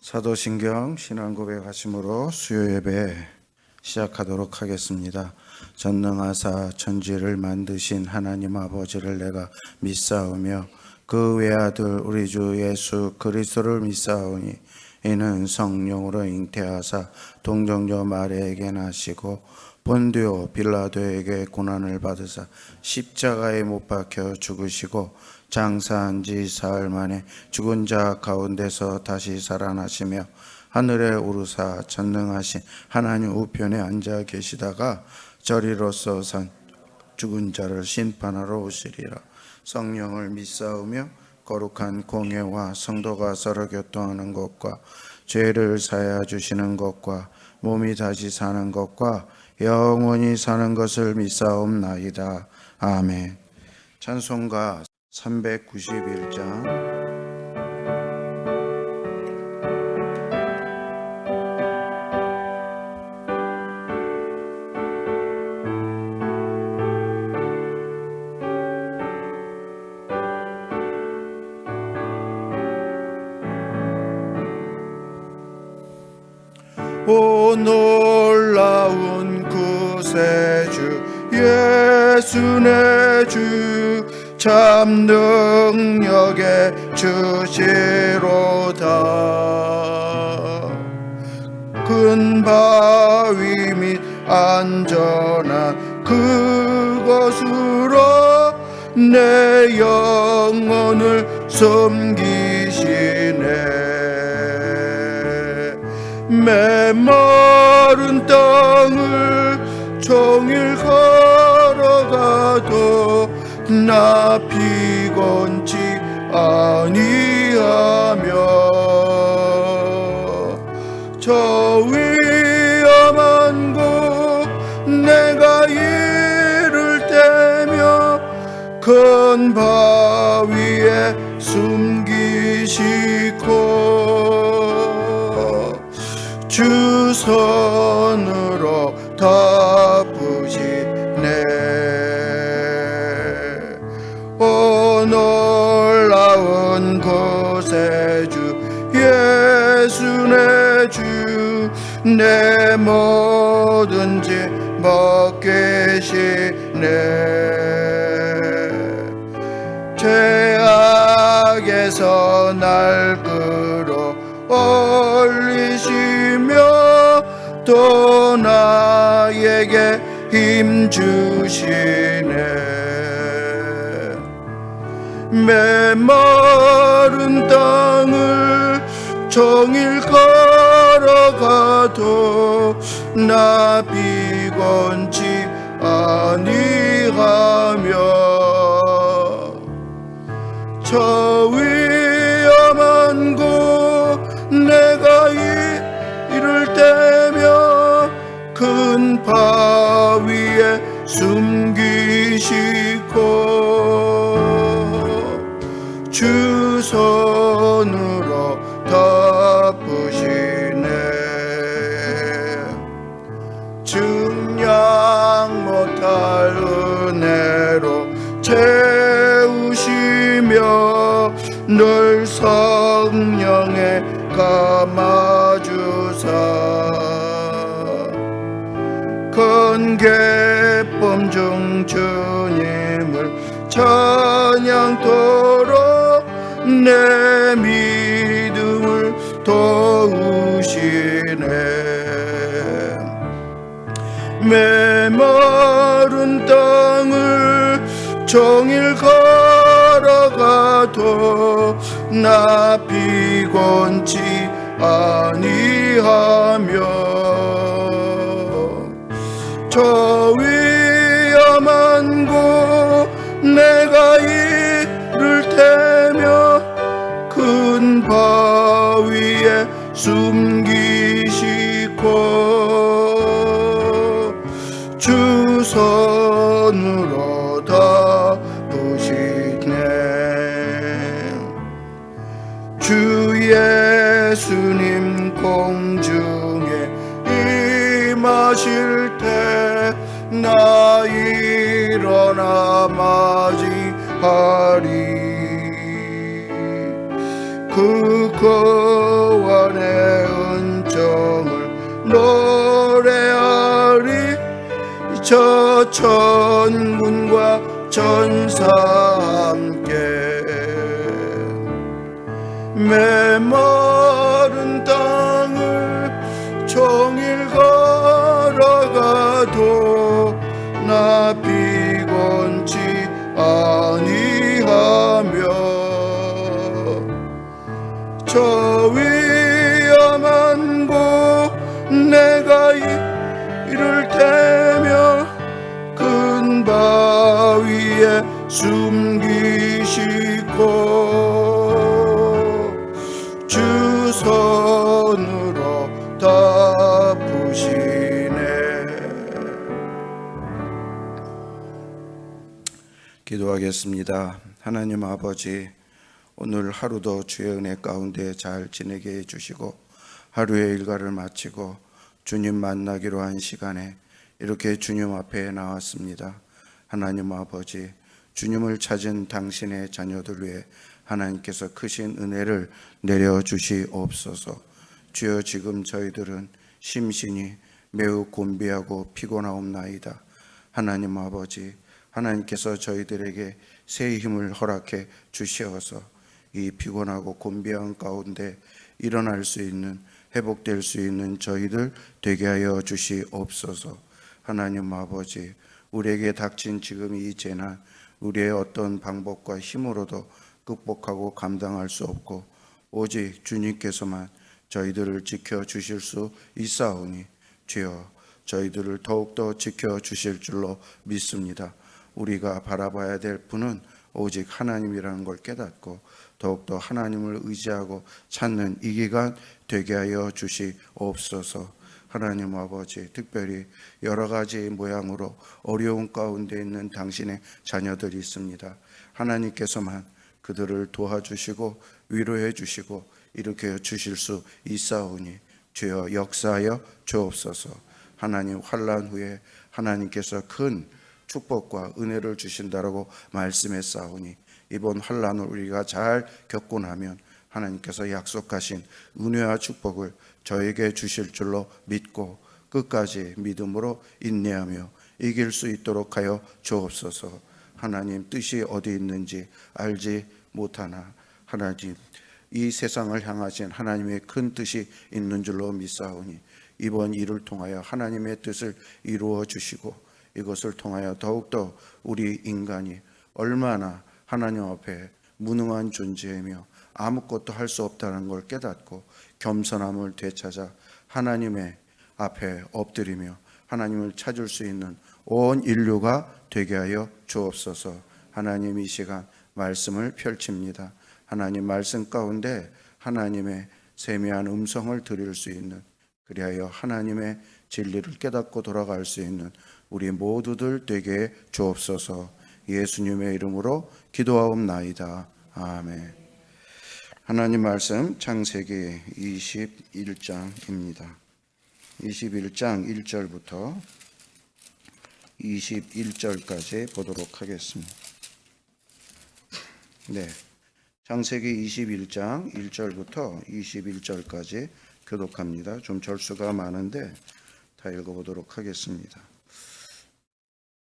사도신경 신앙고백 하심으로 수요예배 시작하도록 하겠습니다. 전능하사 천지를 만드신 하나님 아버지를 내가 믿사오며 그 외아들 우리 주 예수 그리스도를 믿사오니 이는 성령으로 잉태하사 동정녀 마리아에게 나시고 본디오 빌라도에게 고난을 받으사 십자가에 못 박혀 죽으시고 장사한 지 사흘 만에 죽은 자 가운데서 다시 살아나시며 하늘에 오르사 전능하신 하나님 우편에 앉아 계시다가 저리로서 산 죽은 자를 심판하러 오시리라. 성령을 믿사오며 거룩한 공예와 성도가 서로 교통하는 것과 죄를 사하여 주시는 것과 몸이 다시 사는 것과 영원히 사는 것을 믿사옵나이다. 아멘. 찬송가 391장 오 놀라운 구세주 예수 내 주 참 능력의 주시로다. 큰 바위 및 안전한 그곳으로 내 영혼을 섬기시네. 메마른 땅을 종일 걸어가도 나 피곤치 아니하며 저 위험한 곳 내가 이를 때며 큰 바위에 숨기시고 주 손으로 덮으시네. 오 놀라운 구세주 예수 내 주 내 모든 죄 벗기시네. 죄악에서 날 끌어올리시며 또 나에게 힘 주시네. 메마른 땅을 종일 걸어가도 나 피곤치 아니하며 저 위험한 곳 내가 이를 때며 큰 바위에 숨기시고 주 손으로 덮으시네. 증량 못할 은혜로 채우시며 늘 성령에 감아주사 큰 기쁨 중 주님을 찬양토록 내 믿음을 도우시네. 메마른 땅을 종일 걸어가도 나 피곤치 아니하며 저 위험한 곳 내가 이를 때며 큰 바위에 숨기시고 주 손으로 덮으시네. 주 예수님 공중에 임하실 때 나 일어나 맞이하리. 그 거원의 은총을 노래하리. 저 천군과 천사 함께 메마른 땅을 종일 걸어가도 나 피곤치 아니하며 저 위험한 곳 내가 이를 테며 큰 바위에 숨기시고 주 손으로 덮으시네. 기도하겠습니다. 하나님 아버지, 오늘 하루도 주의 은혜 가운데 잘 지내게 해주시고 하루의 일과를 마치고 주님 만나기로 한 시간에 이렇게 주님 앞에 나왔습니다. 하나님 아버지, 주님을 찾은 당신의 자녀들 위해 하나님께서 크신 은혜를 내려주시옵소서. 주여, 지금 저희들은 심신이 매우 곤비하고 피곤하옵나이다. 하나님 아버지, 하나님께서 저희들에게 새 힘을 허락해 주시어서 이 피곤하고 곤비한 가운데 일어날 수 있는, 회복될 수 있는 저희들 되게 하여 주시옵소서. 하나님 아버지, 우리에게 닥친 지금 이 재난, 우리의 어떤 방법과 힘으로도 극복하고 감당할 수 없고 오직 주님께서만 저희들을 지켜주실 수 있사오니 주여, 저희들을 더욱더 지켜주실 줄로 믿습니다. 우리가 바라봐야 될 분은 오직 하나님이라는 걸 깨닫고 더욱더 하나님을 의지하고 찾는 이 기간 되게 하여 주시옵소서. 하나님 아버지, 특별히 여러 가지 모양으로 어려운 가운데 있는 당신의 자녀들이 있습니다. 하나님께서만 그들을 도와주시고 위로해 주시고 일으켜 주실 수 있사오니 주여 역사하여 주옵소서. 하나님, 환난 후에 하나님께서 큰 축복과 은혜를 주신다라고 말씀했사오니 이번 환난을 우리가 잘 겪고 나면 하나님께서 약속하신 은혜와 축복을 저에게 주실 줄로 믿고 끝까지 믿음으로 인내하며 이길 수 있도록 하여 주옵소서. 하나님 뜻이 어디 있는지 알지 못하나 하나님, 이 세상을 향하신 하나님의 큰 뜻이 있는 줄로 믿사오니 이번 일을 통하여 하나님의 뜻을 이루어 주시고 이것을 통하여 더욱더 우리 인간이 얼마나 하나님 앞에 무능한 존재이며 아무것도 할 수 없다는 걸 깨닫고 겸손함을 되찾아 하나님의 앞에 엎드리며 하나님을 찾을 수 있는 온 인류가 되게 하여 주옵소서. 하나님, 이 시간 말씀을 펼칩니다. 하나님 말씀 가운데 하나님의 세미한 음성을 들을 수 있는, 그리하여 하나님의 진리를 깨닫고 돌아갈 수 있는 우리 모두들 되게 주옵소서. 예수님의 이름으로 기도하옵나이다. 아멘. 하나님 말씀 창세기 21장입니다. 21장 1절부터 21절까지 보도록 하겠습니다. 네, 창세기 21장 1절부터 21절까지 교독합니다. 좀 절수가 많은데 다 읽어보도록 하겠습니다.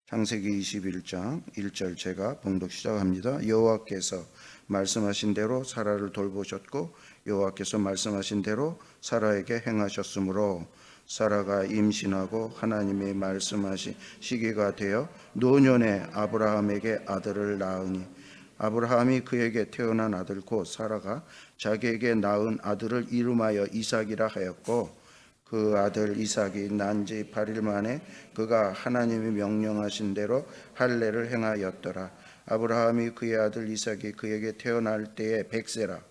창세기 21장 1절 제가 봉독 시작합니다. 여호와께서 말씀하신 대로 사라를 돌보셨고 여호와께서 말씀하신 대로 사라에게 행하셨으므로 사라가 임신하고 하나님의 말씀하신 시기가 되어 노년에 아브라함에게 아들을 낳으니 아브라함이 그에게 태어난 아들 곧 사라가 자기에게 낳은 아들을 이름하여 이삭이라 하였고 그 아들 이삭이 난 지 8일 만에 그가 하나님이 명령하신 대로 할례를 행하였더라. 아브라함이 그의 아들 이삭이 그에게 태어날 때에 100세라.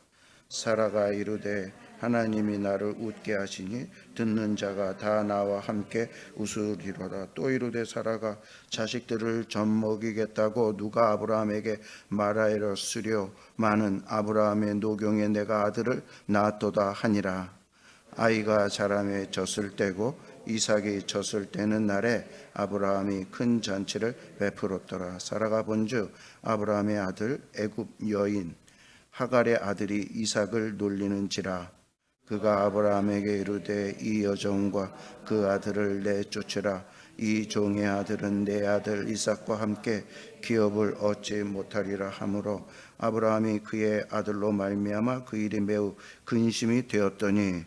사라가 이르되 하나님이 나를 웃게 하시니 듣는 자가 다 나와 함께 웃으리로다. 또 이르되 사라가 자식들을 젖먹이겠다고 누가 아브라함에게 말하였으려 마는 아브라함의 노경에 내가 아들을 낳았도다 하니라. 아이가 자라매 젖을 때고 이삭이 젖을 때는 날에 아브라함이 큰 잔치를 베풀었더라. 사라가 본즉 아브라함의 아들 애굽 여인 하갈의 아들이 이삭을 놀리는지라. 그가 아브라함에게 이르되 이 여종과 그 아들을 내쫓으라. 이 종의 아들은 내 아들 이삭과 함께 기업을 얻지 못하리라 하므로 아브라함이 그의 아들로 말미암아 그 일이 매우 근심이 되었더니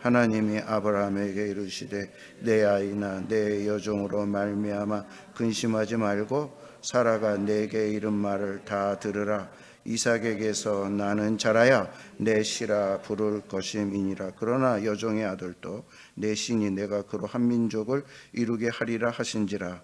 하나님이 아브라함에게 이르시되 내 아이나 내 여종으로 말미암아 근심하지 말고 사라가 내게 이른 말을 다 들으라. 이삭에게서 나는 자라야 내 씨라 부를 것임이니라. 그러나 여종의 아들도 내 신이 내가 그로 한 민족을 이루게 하리라 하신지라.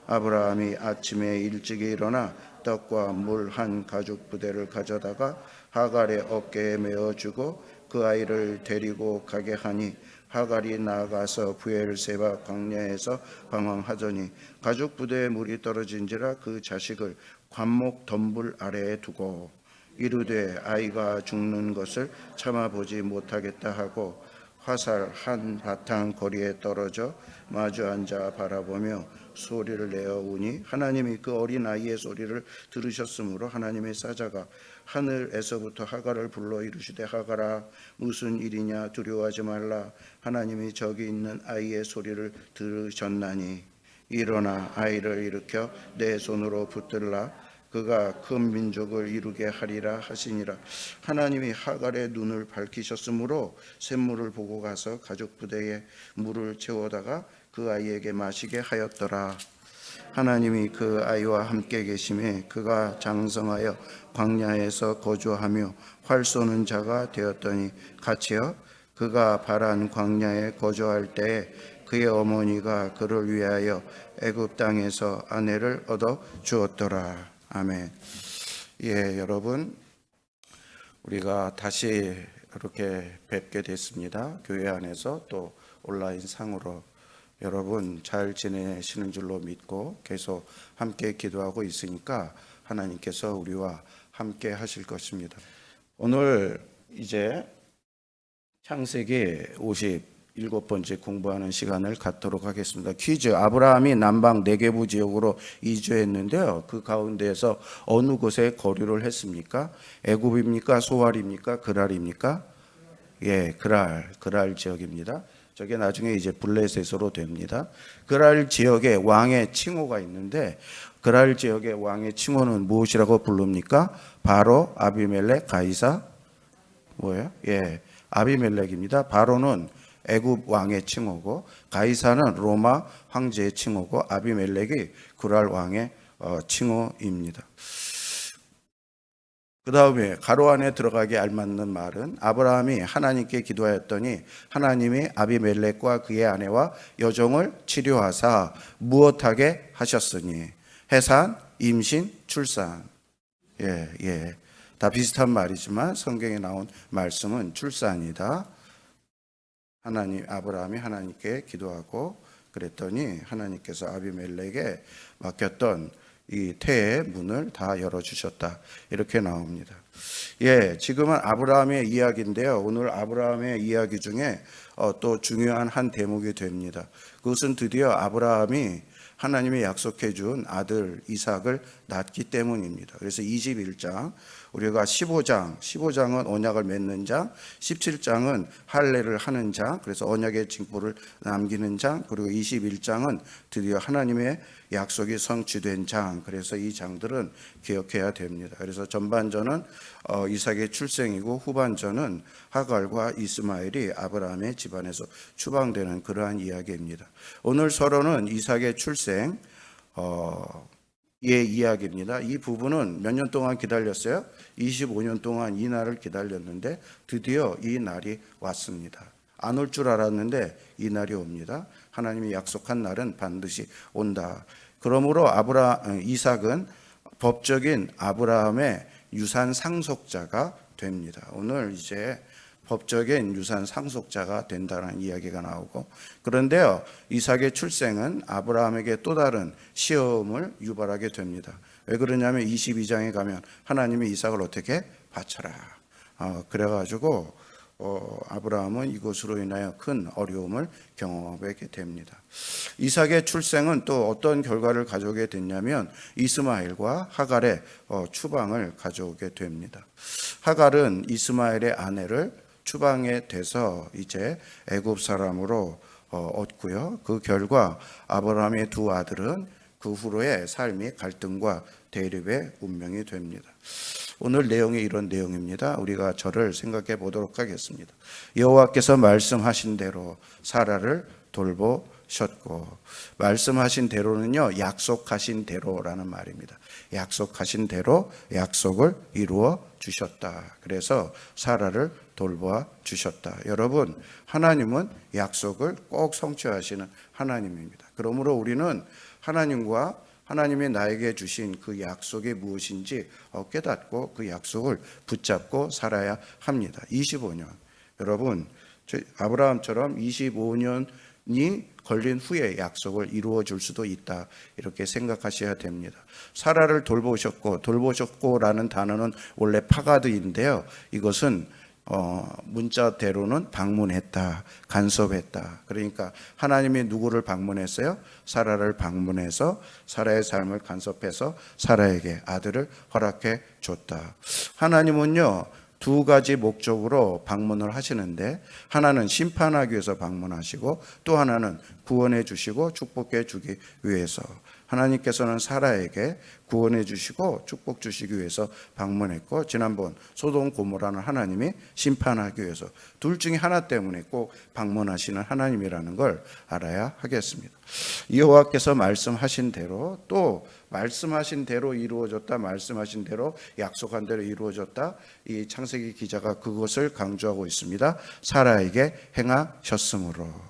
아브라함이 아침에 일찍 일어나 떡과 물 한 가죽 부대를 가져다가 하갈의 어깨에 메어주고 그 아이를 데리고 가게 하니 하갈이 나아가서 브엘세바 광야에서 방황하더니 가죽 부대에 물이 떨어진지라 그 자식을 관목 덤불 아래에 두고 이르되 아이가 죽는 것을 참아보지 못하겠다 하고 화살 한 바탕 거리에 떨어져 마주 앉아 바라보며 소리를 내어 우니 하나님이 그 어린 아이의 소리를 들으셨으므로 하나님의 사자가 하늘에서부터 하갈을 불러 이르시되 하갈아 무슨 일이냐 두려워하지 말라. 하나님이 저기 있는 아이의 소리를 들으셨나니 일어나 아이를 일으켜 내 손으로 붙들라. 그가 큰 민족을 이루게 하리라 하시니라. 하나님이 하갈의 눈을 밝히셨으므로 샘물을 보고 가서 가죽 부대에 물을 채워다가 그 아이에게 마시게 하였더라. 하나님이 그 아이와 함께 계심에 그가 장성하여 광야에서 거주하며 활 쏘는 자가 되었더니 같이요 그가 바란 광야에 거주할 때에 그의 어머니가 그를 위하여 애굽 땅에서 아내를 얻어 주었더라. 아멘. 예, 여러분 우리가 다시 이렇게 뵙게 됐습니다. 교회 안에서 또 온라인 상으로 여러분 잘 지내시는 줄로 믿고 계속 함께 기도하고 있으니까 하나님께서 우리와 함께 하실 것입니다. 오늘 이제 창세기 57번째 공부하는 시간을 갖도록 하겠습니다. 퀴즈. 아브라함이 남방 네게부 지역으로 이주했는데요. 그 가운데에서 어느 곳에 거류를 했습니까? 애굽입니까? 소알입니까? 그랄입니까? 예, 그랄 지역입니다. 저게 나중에 이제 블레셋으로 됩니다. 그랄 지역에 왕의 칭호가 있는데 그랄 지역의 왕의 칭호는 무엇이라고 부릅니까? 바로 아비멜렉 가이사 뭐예요? 예, 아비멜렉입니다. 바로는 애굽 왕의 칭호고 가이사는 로마 황제의 칭호고 아비멜렉이 그랄 왕의 칭호입니다. 그 다음에 가로 안에 들어가기 알맞는 말은 아브라함이 하나님께 기도하였더니 하나님이 아비멜렉과 그의 아내와 여종을 치료하사 무엇하게 하셨으니 해산, 임신, 출산. 예. 다 비슷한 말이지만 성경에 나온 말씀은 출산이다. 아브라함이 하나님께 기도하고 그랬더니 하나님께서 아비멜렉에 맡겼던 이 태의 문을 다 열어주셨다. 이렇게 나옵니다. 예, 지금은 아브라함의 이야기인데요. 오늘 아브라함의 이야기 중에 또 중요한 한 대목이 됩니다. 그것은 드디어 아브라함이 하나님이 약속해 준 아들 이삭을 낳기 때문입니다. 그래서 21장, 우리가 15장은 언약을 맺는 장, 17장은 할례를 하는 장, 그래서 언약의 징표를 남기는 장, 그리고 21장은 드디어 하나님의 약속이 성취된 장. 그래서 이 장들은 기억해야 됩니다. 그래서 전반전은 이삭의 출생이고 후반전은 하갈과 이스마엘이 아브라함의 집안에서 추방되는 그러한 이야기입니다. 오늘 서론은 이삭의 출생 의 이야기입니다. 이 부분은 몇 년 동안 기다렸어요? 25년 동안 이 날을 기다렸는데 드디어 이 날이 왔습니다. 안 올 줄 알았는데 이 날이 옵니다. 하나님이 약속한 날은 반드시 온다. 그러므로 이삭은 법적인 아브라함의 유산 상속자가 됩니다. 오늘 이제 법적인 유산 상속자가 된다는 이야기가 나오고, 그런데요 이삭의 출생은 아브라함에게 또 다른 시험을 유발하게 됩니다. 왜 그러냐면 22장에 가면 하나님이 이삭을 어떻게 바쳐라 그래가지고 아브라함은 이것으로 인하여 큰 어려움을 경험하게 됩니다. 이삭의 출생은 또 어떤 결과를 가져오게 됐냐면 이스마엘과 하갈의 추방을 가져오게 됩니다. 하갈은 이스마엘의 아내를 추방에 돼서 이제 애굽 사람으로 얻고요. 그 결과 아브라함의 두 아들은 그 후로의 삶이 갈등과 대립의 운명이 됩니다. 오늘 내용이 이런 내용입니다. 우리가 저를 생각해 보도록 하겠습니다. 여호와께서 말씀하신 대로 사라를 돌보셨고, 말씀하신 대로는요, 약속하신 대로라는 말입니다. 약속하신 대로 약속을 이루어 주셨다. 그래서 사라를 돌보아 주셨다. 여러분, 하나님은 약속을 꼭 성취하시는 하나님입니다. 그러므로 우리는 하나님과 하나님이 나에게 주신 그 약속이 무엇인지 깨닫고 그 약속을 붙잡고 살아야 합니다. 25년. 여러분, 아브라함처럼 25년이 걸린 후에 약속을 이루어 줄 수도 있다. 이렇게 생각하셔야 됩니다. 사라를 돌보셨고라는 단어는 원래 파가드인데요. 이것은 문자대로는 방문했다, 간섭했다. 그러니까 하나님이 누구를 방문했어요? 사라를 방문해서 사라의 삶을 간섭해서 사라에게 아들을 허락해 줬다. 하나님은요, 두 가지 목적으로 방문을 하시는데, 하나는 심판하기 위해서 방문하시고 또 하나는 구원해 주시고 축복해 주기 위해서. 하나님께서는 사라에게 구원해 주시고 축복 주시기 위해서 방문했고, 지난번 소돔 고모라는 하나님이 심판하기 위해서, 둘 중에 하나 때문에 꼭 방문하시는 하나님이라는 걸 알아야 하겠습니다. 여호와께서 말씀하신 대로, 또 말씀하신 대로 이루어졌다, 말씀하신 대로 약속한 대로 이루어졌다. 이 창세기 기자가 그것을 강조하고 있습니다. 사라에게 행하셨으므로.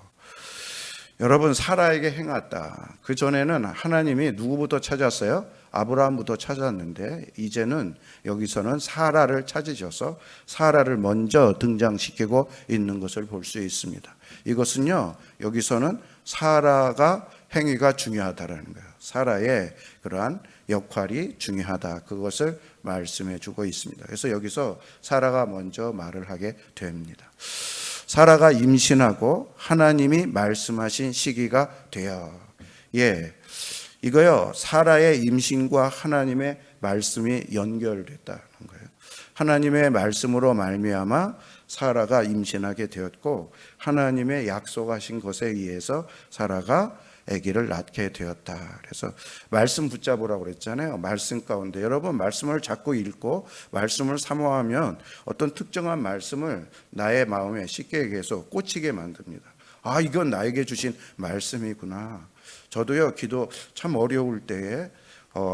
여러분, 사라에게 행했다. 그 전에는 하나님이 누구부터 찾았어요? 아브라함부터 찾았는데, 이제는 여기서는 사라를 찾으셔서 사라를 먼저 등장시키고 있는 것을 볼 수 있습니다. 이것은요, 여기서는 사라가 행위가 중요하다라는 거예요. 사라의 그러한 역할이 중요하다. 그것을 말씀해 주고 있습니다. 그래서 여기서 사라가 먼저 말을 하게 됩니다. 사라가 임신하고 하나님이 말씀하신 시기가 되어. 이거요, 사라의 임신과 하나님의 말씀이 연결됐다는 거예요. 하나님의 말씀으로 말미암아 사라가 임신하게 되었고, 하나님의 약속하신 것에 의해서 사라가 아기를 낳게 되었다. 그래서 말씀 붙잡으라고 그랬잖아요. 말씀 가운데 여러분, 말씀을 자꾸 읽고 말씀을 사모하면 어떤 특정한 말씀을 나의 마음에 쉽게 얘기해서 꽂히게 만듭니다. 아, 이건 나에게 주신 말씀이구나. 저도요, 기도 참 어려울 때에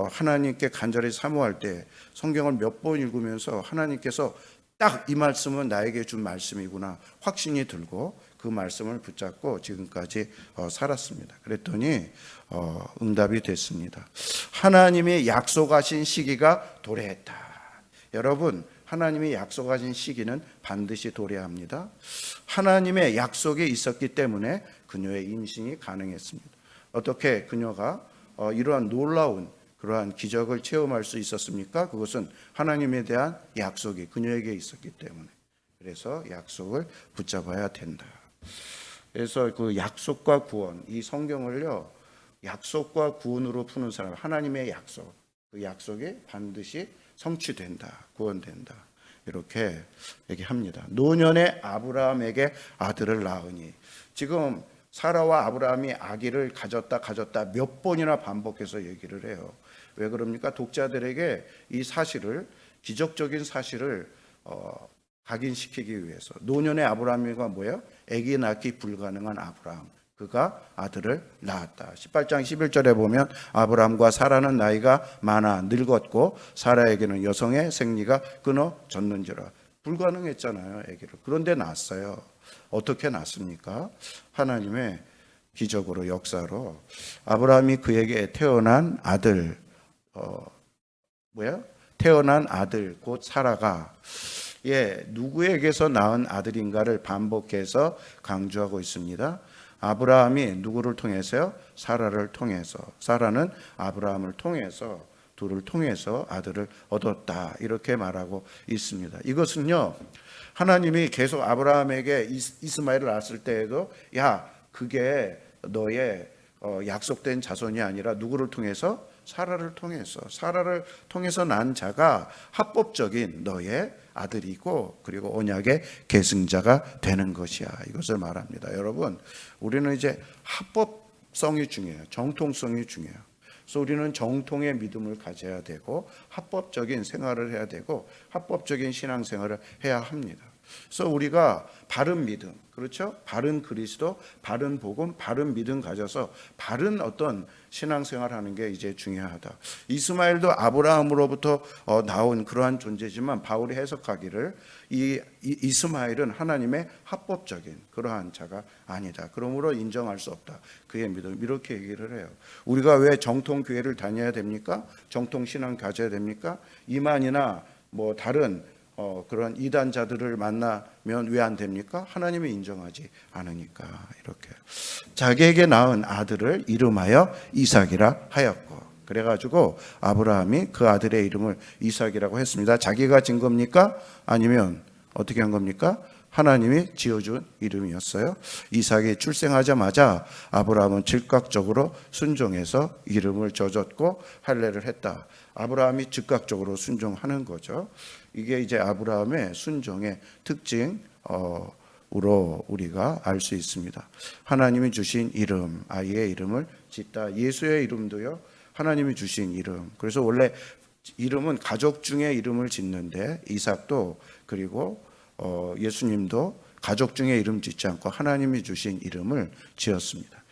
하나님께 간절히 사모할 때 성경을 몇 번 읽으면서 하나님께서 딱 이 말씀은 나에게 준 말씀이구나 확신이 들고 그 말씀을 붙잡고 지금까지 살았습니다. 그랬더니 응답이 됐습니다. 하나님이 약속하신 시기가 도래했다. 여러분, 하나님이 약속하신 시기는 반드시 도래합니다. 하나님의 약속이 있었기 때문에 그녀의 임신이 가능했습니다. 어떻게 그녀가 이러한 놀라운 그러한 기적을 체험할 수 있었습니까? 그것은 하나님에 대한 약속이 그녀에게 있었기 때문에. 그래서 약속을 붙잡아야 된다. 그래서 그 약속과 구원, 이 성경을요, 약속과 구원으로 푸는 사람, 하나님의 약속, 그 약속이 반드시 성취된다, 구원된다, 이렇게 얘기합니다. 노년의 아브라함에게 아들을 낳으니. 지금 사라와 아브라함이 아기를 가졌다 몇 번이나 반복해서 얘기를 해요. 왜 그럽니까? 독자들에게 이 사실을, 기적적인 사실을 각인시키기 위해서. 노년의 아브라함이가 뭐예요? 아기 낳기 불가능한 아브라함, 그가 아들을 낳았다. 18장 11절에 보면 아브라함과 사라는 나이가 많아 늙었고 사라에게는 여성의 생리가 끊어졌는지라. 불가능했잖아요, 아기를. 그런데 낳았어요. 어떻게 낳습니까? 하나님의 기적으로, 역사로. 아브라함이 그에게 태어난 아들, 태어난 아들 곧 사라가 누구에게서 낳은 아들인가를 반복해서 강조하고 있습니다. 아브라함이 누구를 통해서요? 사라를 통해서. 사라는 아브라함을 통해서, 둘을 통해서 아들을 얻었다, 이렇게 말하고 있습니다. 이것은요, 하나님이 계속 아브라함에게 이스마엘을 낳았을 때에도 야, 그게 너의 약속된 자손이 아니라 누구를 통해서? 사라를 통해서 난 자가 합법적인 너의 아들이고 그리고 언약의 계승자가 되는 것이야. 이것을 말합니다. 여러분, 우리는 이제 합법성이 중요해요. 정통성이 중요해요. 그래서 우리는 정통의 믿음을 가져야 되고 합법적인 생활을 해야 되고 합법적인 신앙생활을 해야 합니다. 그래서 우리가 바른 믿음, 그렇죠? 바른 그리스도, 바른 복음, 바른 믿음 가져서 바른 어떤 신앙생활 하는 게 이제 중요하다. 이스마엘도 아브라함으로부터 나온 그러한 존재지만 바울이 해석하기를 이스마엘은 하나님의 합법적인 그러한 자가 아니다. 그러므로 인정할 수 없다. 그의 믿음, 이렇게 얘기를 해요. 우리가 왜 정통 교회를 다녀야 됩니까? 정통 신앙 가져야 됩니까? 이만이나 뭐 다른 그런 이단자들을 만나면 왜 안 됩니까? 하나님이 인정하지 않으니까. 이렇게 자기에게 낳은 아들을 이름하여 이삭이라 하였고, 그래가지고 아브라함이 그 아들의 이름을 이삭이라고 했습니다. 자기가 진 겁니까? 아니면 어떻게 한 겁니까? 하나님이 지어준 이름이었어요. 이삭이 출생하자마자 아브라함은 즉각적으로 순종해서 이름을 져줬고 할례를 했다. 아브라함이 즉각적으로 순종하는 거죠. 이게 이제 아브라함의 순종의 특징으로 우리가 알 수 있습니다. 하나님이 주신 이름, 아이의 이름을 짓다. 예수의 이름도요, 하나님이 주신 이름. 그래서 원래 이름은 가족 중에 이름을 짓는데 이삭도 그리고 예수님도 가족 중에 이름 짓지 않고 하나님이 주신 이름을 지었습니다.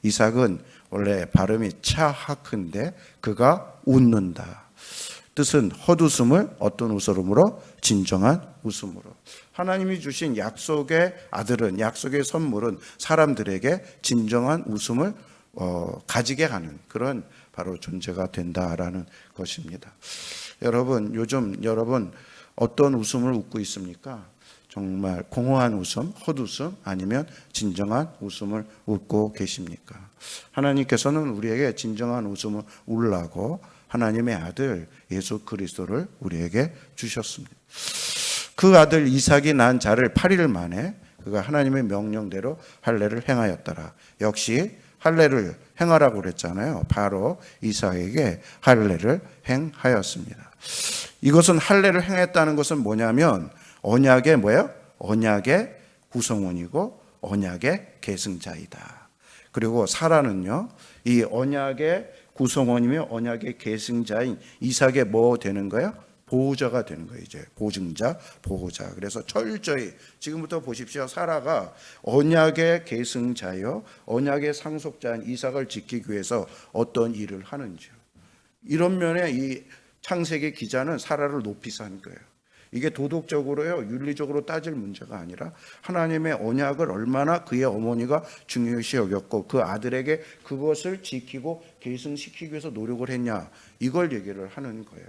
이삭은 원래 발음이 차하크인데 그가 웃는다. 뜻은 헛웃음을 어떤 웃음으로? 진정한 웃음으로. 하나님이 주신 약속의 아들은, 약속의 선물은 사람들에게 진정한 웃음을 가지게 하는 그런 바로 존재가 된다라는 것입니다. 여러분, 요즘 여러분 어떤 웃음을 웃고 있습니까? 정말 공허한 웃음, 헛웃음, 아니면 진정한 웃음을 웃고 계십니까? 하나님께서는 우리에게 진정한 웃음을 울라고 하나님의 아들 예수 그리스도를 우리에게 주셨습니다. 그 아들 이삭이 난 자를 8일 만에 그가 하나님의 명령대로 할례를 행하였더라. 역시 할례를 행하라고 그랬잖아요. 바로 이삭에게 할례를 행하였습니다. 이것은 할례를 행했다는 것은 뭐냐면 언약의 뭐예요? 언약의 구성원이고 언약의 계승자이다. 그리고 사라는요, 이 언약의 구성원이며 언약의 계승자인 이삭의 뭐 되는 거예요? 보호자가 되는 거예요. 이제 보증자, 보호자. 그래서 철저히 지금부터 보십시오. 사라가 언약의 계승자요, 언약의 상속자인 이삭을 지키기 위해서 어떤 일을 하는지요. 이런 면에 이 창세기 기자는 사라를 높이서 한 거예요. 이게 도덕적으로요, 윤리적으로 따질 문제가 아니라 하나님의 언약을 얼마나 그의 어머니가 중요시 여겼고 그 아들에게 그것을 지키고 계승시키기 위해서 노력을 했냐, 이걸 얘기를 하는 거예요.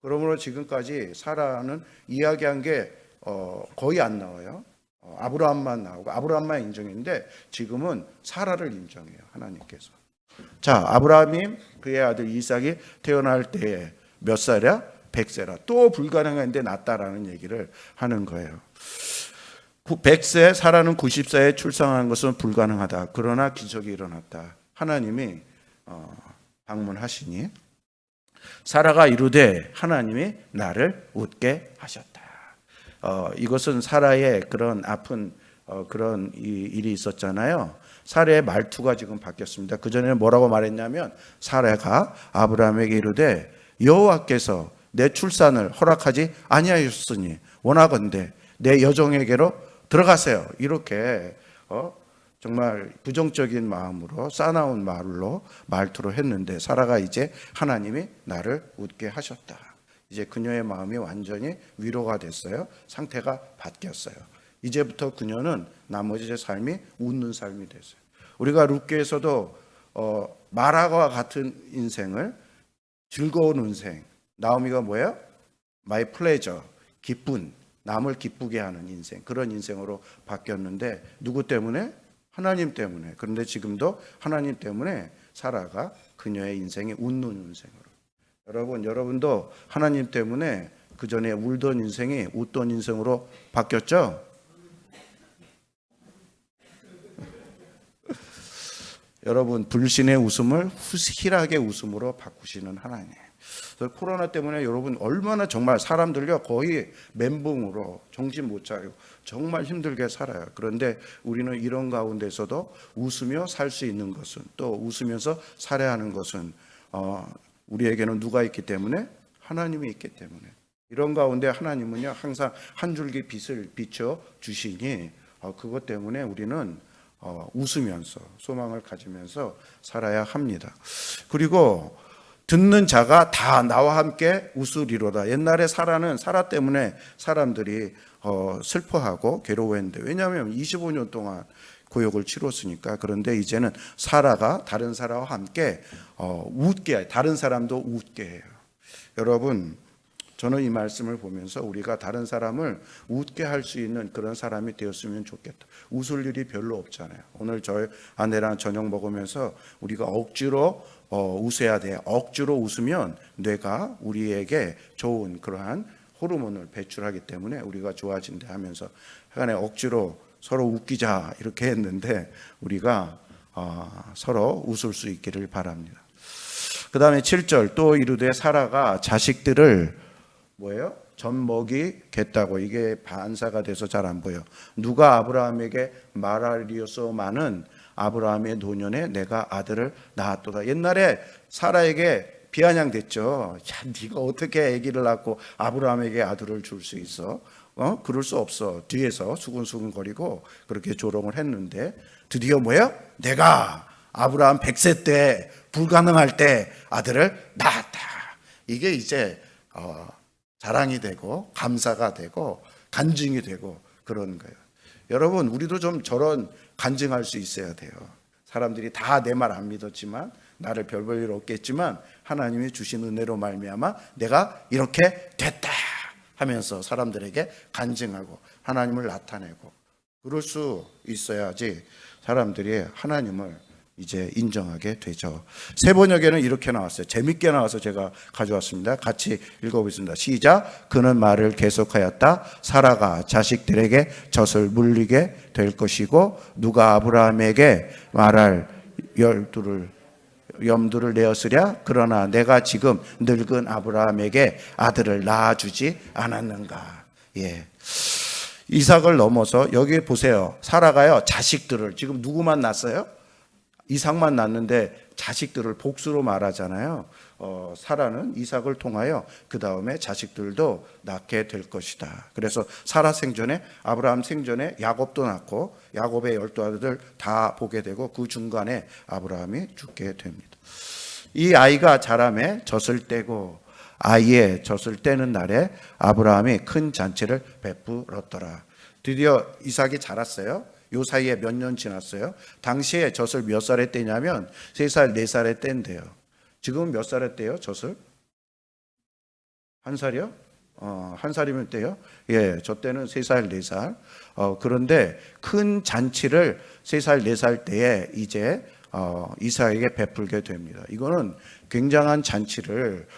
그러므로 지금까지 사라는 이야기한 게 거의 안 나와요. 아브라함만 나오고 아브라함만 인정했는데 지금은 사라를 인정해요, 하나님께서. 자, 아브라함이 그의 아들 이삭이 태어날 때에 몇 살이야? 100세라. 또 불가능한데 낫다라는 얘기를 하는 거예요. 100세, 사라는 90세에 출산하는 것은 불가능하다. 그러나 기적이 일어났다. 하나님이 방문하시니 사라가 이르되 하나님이 나를 웃게 하셨다. 이것은 사라의 그런 아픈 그런 일이 있었잖아요. 사라의 말투가 지금 바뀌었습니다. 그전에는 뭐라고 말했냐면 사라가 아브라함에게 이르되 여호와께서 내 출산을 허락하지 아니하셨으니 원하건대 내 여종에게로 들어가세요. 이렇게 정말 부정적인 마음으로 싸나운 말투로 했는데 사라가 이제 하나님이 나를 웃게 하셨다. 이제 그녀의 마음이 완전히 위로가 됐어요. 상태가 바뀌었어요. 이제부터 그녀는 나머지 삶이 웃는 삶이 됐어요. 우리가 룻기에서도 마라와 같은 인생을, 즐거운 인생, 나오미가 뭐예요? My pleasure, 기쁜, 남을 기쁘게 하는 인생, 그런 인생으로 바뀌었는데 누구 때문에? 하나님 때문에. 그런데 지금도 하나님 때문에 사라가 그녀의 인생이 웃는 인생으로. 여러분도 하나님 때문에 그 전에 울던 인생이 웃던 인생으로 바뀌었죠. 여러분, 불신의 웃음을 후실하게 웃음으로 바꾸시는 하나님. 코로나 때문에 여러분 얼마나 정말 사람들요 거의 멘붕으로 정신 못 차리고 정말 힘들게 살아요. 그런데 우리는 이런 가운데서도 웃으며 살 수 있는 것은, 또 웃으면서 살아야 하는 것은 우리에게는 누가 있기 때문에? 하나님이 있기 때문에. 이런 가운데 하나님은요 항상 한 줄기 빛을 비춰 주시니 그것 때문에 우리는 웃으면서 소망을 가지면서 살아야 합니다. 그리고 듣는 자가 다 나와 함께 웃으리로다. 옛날에 사라 때문에 사람들이 슬퍼하고 괴로워했는데, 왜냐하면 25년 동안 고역을 치렀으니까. 그런데 이제는 사라가 다른 사라와 함께 웃게 해요. 다른 사람도 웃게 해요. 여러분, 저는 이 말씀을 보면서 우리가 다른 사람을 웃게 할 수 있는 그런 사람이 되었으면 좋겠다. 웃을 일이 별로 없잖아요. 오늘 저희 아내랑 저녁 먹으면서 우리가 억지로 웃어야 돼요. 억지로 웃으면 뇌가 우리에게 좋은 그러한 호르몬을 배출하기 때문에 우리가 좋아진다 하면서 하간에 억지로 서로 웃기자 이렇게 했는데 우리가 서로 웃을 수 있기를 바랍니다. 그 다음에 7절, 또 이르되 사라가 자식들을 뭐예요? 젖 먹이겠다고. 이게 반사가 돼서 잘 안 보여. 누가 아브라함에게 말하리요소마는 아브라함의 노년에 내가 아들을 낳았도다. 옛날에 사라에게 비아냥댔죠. 야, 네가 어떻게 아기를 낳고 아브라함에게 아들을 줄 수 있어? 그럴 수 없어. 뒤에서 수근수근 거리고 그렇게 조롱을 했는데 드디어 뭐예요? 내가 아브라함 100세 때 불가능할 때 아들을 낳았다. 이게 이제 자랑이 되고 감사가 되고 간증이 되고 그런 거예요. 여러분, 우리도 좀 저런 간증할 수 있어야 돼요. 사람들이 다 내 말 안 믿었지만, 나를 별 볼 일 없겠지만 하나님이 주신 은혜로 말미암아 내가 이렇게 됐다 하면서 사람들에게 간증하고 하나님을 나타내고, 그럴 수 있어야지 사람들이 하나님을 이제 인정하게 되죠. 세 번역에는 이렇게 나왔어요. 재밌게 나와서 제가 가져왔습니다. 같이 읽어보겠습니다. 시작. 그는 말을 계속하였다. 사라가 자식들에게 젖을 물리게 될 것이고 누가 아브라함에게 말할 염두를 내었으랴. 그러나 내가 지금 늙은 아브라함에게 아들을 낳아주지 않았는가. 예. 이삭을 넘어서 여기 보세요. 사라가요 자식들을 지금 누구만 낳았어요? 이삭만 낳는데 자식들을 복수로 말하잖아요. 사라는 이삭을 통하여 그 다음에 자식들도 낳게 될 것이다. 그래서 사라 생전에, 아브라함 생전에 야곱도 낳고 야곱의 12아들 다 보게 되고 그 중간에 아브라함이 죽게 됩니다. 이 아이가 자라매 젖을 떼고 아이의 젖을 떼는 날에 아브라함이 큰 잔치를 베풀었더라. 드디어 이삭이 자랐어요. 요 사이에 몇 년 지났어요. 당시에 젖을 몇 살에 떼냐면 3살, 4살에 뗀대요. 지금 몇 살에 떼요, 젖을? 1살이요? 1살이면 떼요? 예, 저 때는 3살, 4살. 그런데 큰 잔치를 3살, 4살 때에 이제 이삭에게 베풀게 됩니다. 이거는 굉장한 잔치를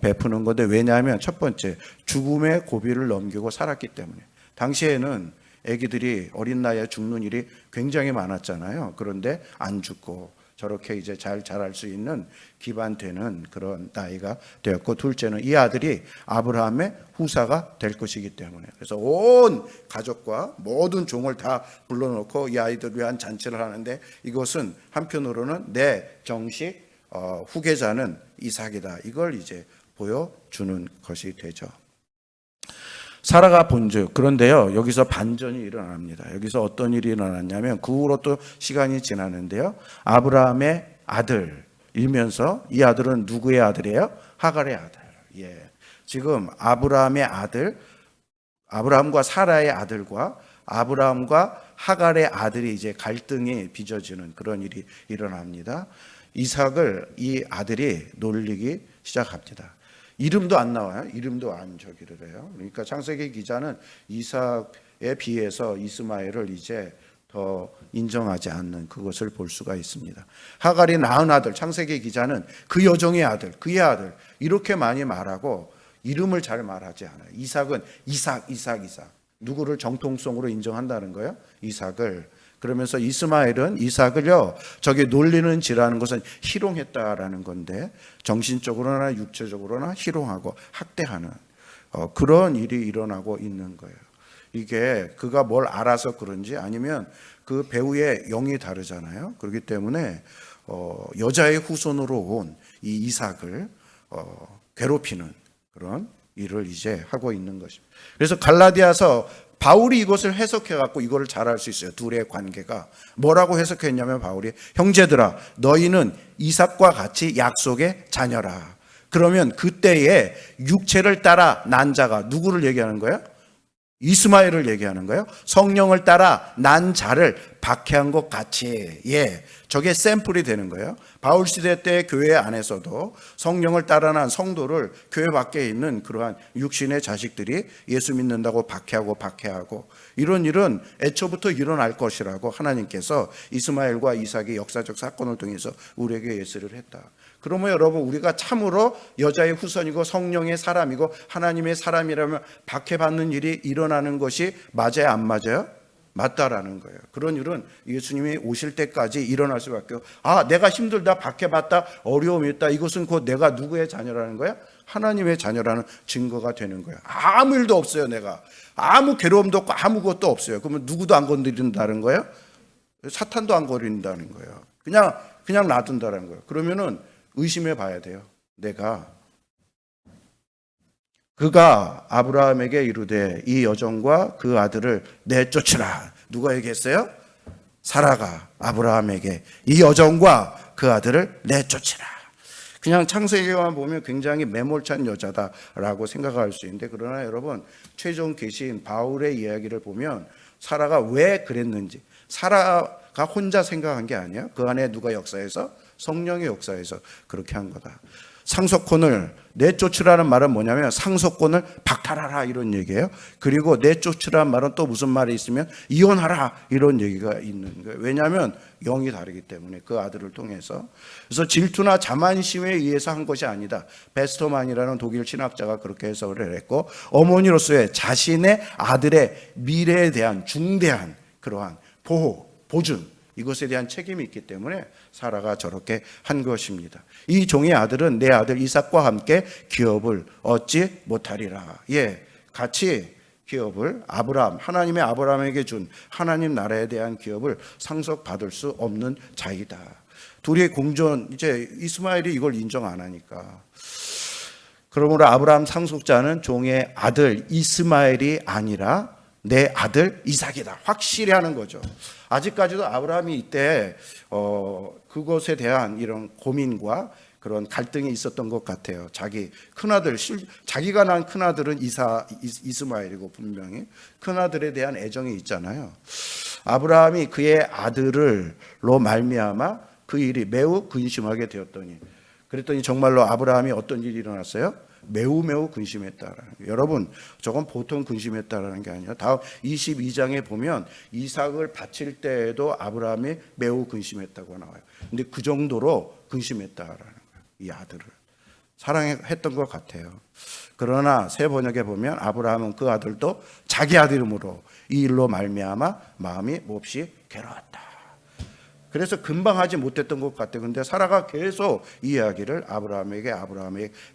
베푸는 건데, 왜냐하면 첫 번째, 죽음의 고비를 넘기고 살았기 때문에. 당시에는 아기들이 어린 나이에 죽는 일이 굉장히 많았잖아요. 그런데 안 죽고 저렇게 이제 잘 자랄 수 있는 기반되는 그런 나이가 되었고, 둘째는 이 아들이 아브라함의 후사가 될 것이기 때문에. 그래서 온 가족과 모든 종을 다 불러놓고 이 아이들을 위한 잔치를 하는데, 이것은 한편으로는 내 정식 후계자는 이삭이다, 이걸 이제 보여주는 것이 되죠. 사라가 본즉, 그런데요 여기서 반전이 일어납니다. 여기서 어떤 일이 일어났냐면, 그 후로 또 시간이 지나는데요, 아브라함의 아들이면서, 이 아들은 누구의 아들이에요? 하갈의 아들. 예, 지금 아브라함의 아들, 아브라함과 사라의 아들과 아브라함과 하갈의 아들이 이제 갈등이 빚어지는 그런 일이 일어납니다. 이삭을 이 아들이 놀리기 시작합니다. 이름도 안 나와요. 이름도 안 저기를 해요. 그러니까 창세기 기자는 이삭에 비해서 이스마엘을 이제 더 인정하지 않는 그것을 볼 수가 있습니다. 하갈이 낳은 아들, 창세기 기자는 그 여종의 아들, 그의 아들, 이렇게 많이 말하고 이름을 잘 말하지 않아요. 이삭은 이삭. 누구를 정통성으로 인정한다는 거예요? 이삭을. 그러면서 이스마엘은 이삭을요, 저기 놀리는 지라는 것은 희롱했다라는 건데, 정신적으로나 육체적으로나 희롱하고 학대하는 그런 일이 일어나고 있는 거예요. 이게 그가 뭘 알아서 그런지 아니면 그 배우의 영이 다르잖아요. 그렇기 때문에 여자의 후손으로 온 이 이삭을 괴롭히는 그런 일을 이제 하고 있는 것입니다. 그래서 갈라디아서 바울이 이것을 해석해 갖고 이거를 잘 알 수 있어요. 둘의 관계가 뭐라고 해석했냐면, 바울이 형제들아 너희는 이삭과 같이 약속의 자녀라. 그러면 그때에 육체를 따라 난 자가 누구를 얘기하는 거예요? 이스마엘을 얘기하는 거예요. 성령을 따라 난 자를 박해한 것 같이, 저게 샘플이 되는 거예요. 바울 시대 때 교회 안에서도 성령을 따라 난 성도를 교회 밖에 있는 그러한 육신의 자식들이 예수 믿는다고 박해하고 이런 일은 애초부터 일어날 것이라고 하나님께서 이스마엘과 이삭의 역사적 사건을 통해서 우리에게 예示를 했다. 그러면 여러분, 우리가 참으로 여자의 후손이고 성령의 사람이고 하나님의 사람이라면 박해받는 일이 일어나는 것이 맞아요, 안 맞아요? 맞다라는 거예요. 그런 일은 예수님이 오실 때까지 일어날 수밖에 없어요. 내가 힘들다, 박해받다, 어려움이 있다, 이것은 곧 내가 누구의 자녀라는 거야? 하나님의 자녀라는 증거가 되는 거예요. 아무 일도 없어요. 내가 아무 괴로움도 없고 아무것도 없어요. 그러면 누구도 안 건드린다는 거예요? 사탄도 안 건드린다는 거예요. 그냥 놔둔다는 거예요. 그러면은 의심해 봐야 돼요. 그가 아브라함에게 이르되 이 여종과 그 아들을 내쫓으라. 누가 얘기했어요? 사라가 아브라함에게 이 여종과 그 아들을 내쫓으라. 그냥 창세기만 보면 굉장히 매몰찬 여자다라고 생각할 수 있는데, 그러나 여러분, 최종 계시인 바울의 이야기를 보면 사라가 왜 그랬는지, 사라가 혼자 생각한 게 아니야. 그 안에 누가 역사해서? 성령의 역사에서 그렇게 한 거다. 상속권을 내쫓으라는 말은 뭐냐면 상속권을 박탈하라 이런 얘기예요. 그리고 내쫓으라는 말은 또 무슨 말이 있으면 이혼하라 이런 얘기가 있는 거예요. 왜냐하면 영이 다르기 때문에 그 아들을 통해서. 그래서 질투나 자만심에 의해서 한 것이 아니다. 베스터만이라는 독일 신학자가 그렇게 해석을 했고, 어머니로서의 자신의 아들의 미래에 대한 중대한 그러한 보호, 보증, 이것에 대한 책임이 있기 때문에 사라가 저렇게 한 것입니다. 이 종의 아들은 내 아들 이삭과 함께 기업을 얻지 못하리라. 같이 기업을 하나님의 아브라함에게 준 하나님 나라에 대한 기업을 상속받을 수 없는 자이다. 둘이 공존, 이제 이스마엘이 이걸 인정 안 하니까. 그러므로 아브라함 상속자는 종의 아들 이스마엘이 아니라 내 아들 이삭이다. 확실히 하는 거죠. 아직까지도 아브라함이 이때 그것에 대한 이런 고민과 그런 갈등이 있었던 것 같아요. 자기 큰아들, 자기가 낳은 큰아들은 이스마엘이고 분명히 큰아들에 대한 애정이 있잖아요. 아브라함이 그의 아들로 말미암아 그 일이 매우 근심하게 되었더니, 그랬더니 정말로 아브라함이 어떤 일이 일어났어요? 매우 근심했다라는 거예요. 여러분, 저건 보통 근심했다라는 게 아니라 다음 22장에 보면 이삭을 바칠 때에도 아브라함이 매우 근심했다고 나와요. 근데 그 정도로 근심했다라는 거예요. 이 아들을 사랑했던 것 같아요. 그러나 새 번역에 보면 아브라함은 그 아들도 자기 아들 이름으로 이 일로 말미암아 마음이 몹시 괴로웠다. 그래서 금방 하지 못했던 것 같아요. 근데 사라가 계속 이 이야기를 아브라함에게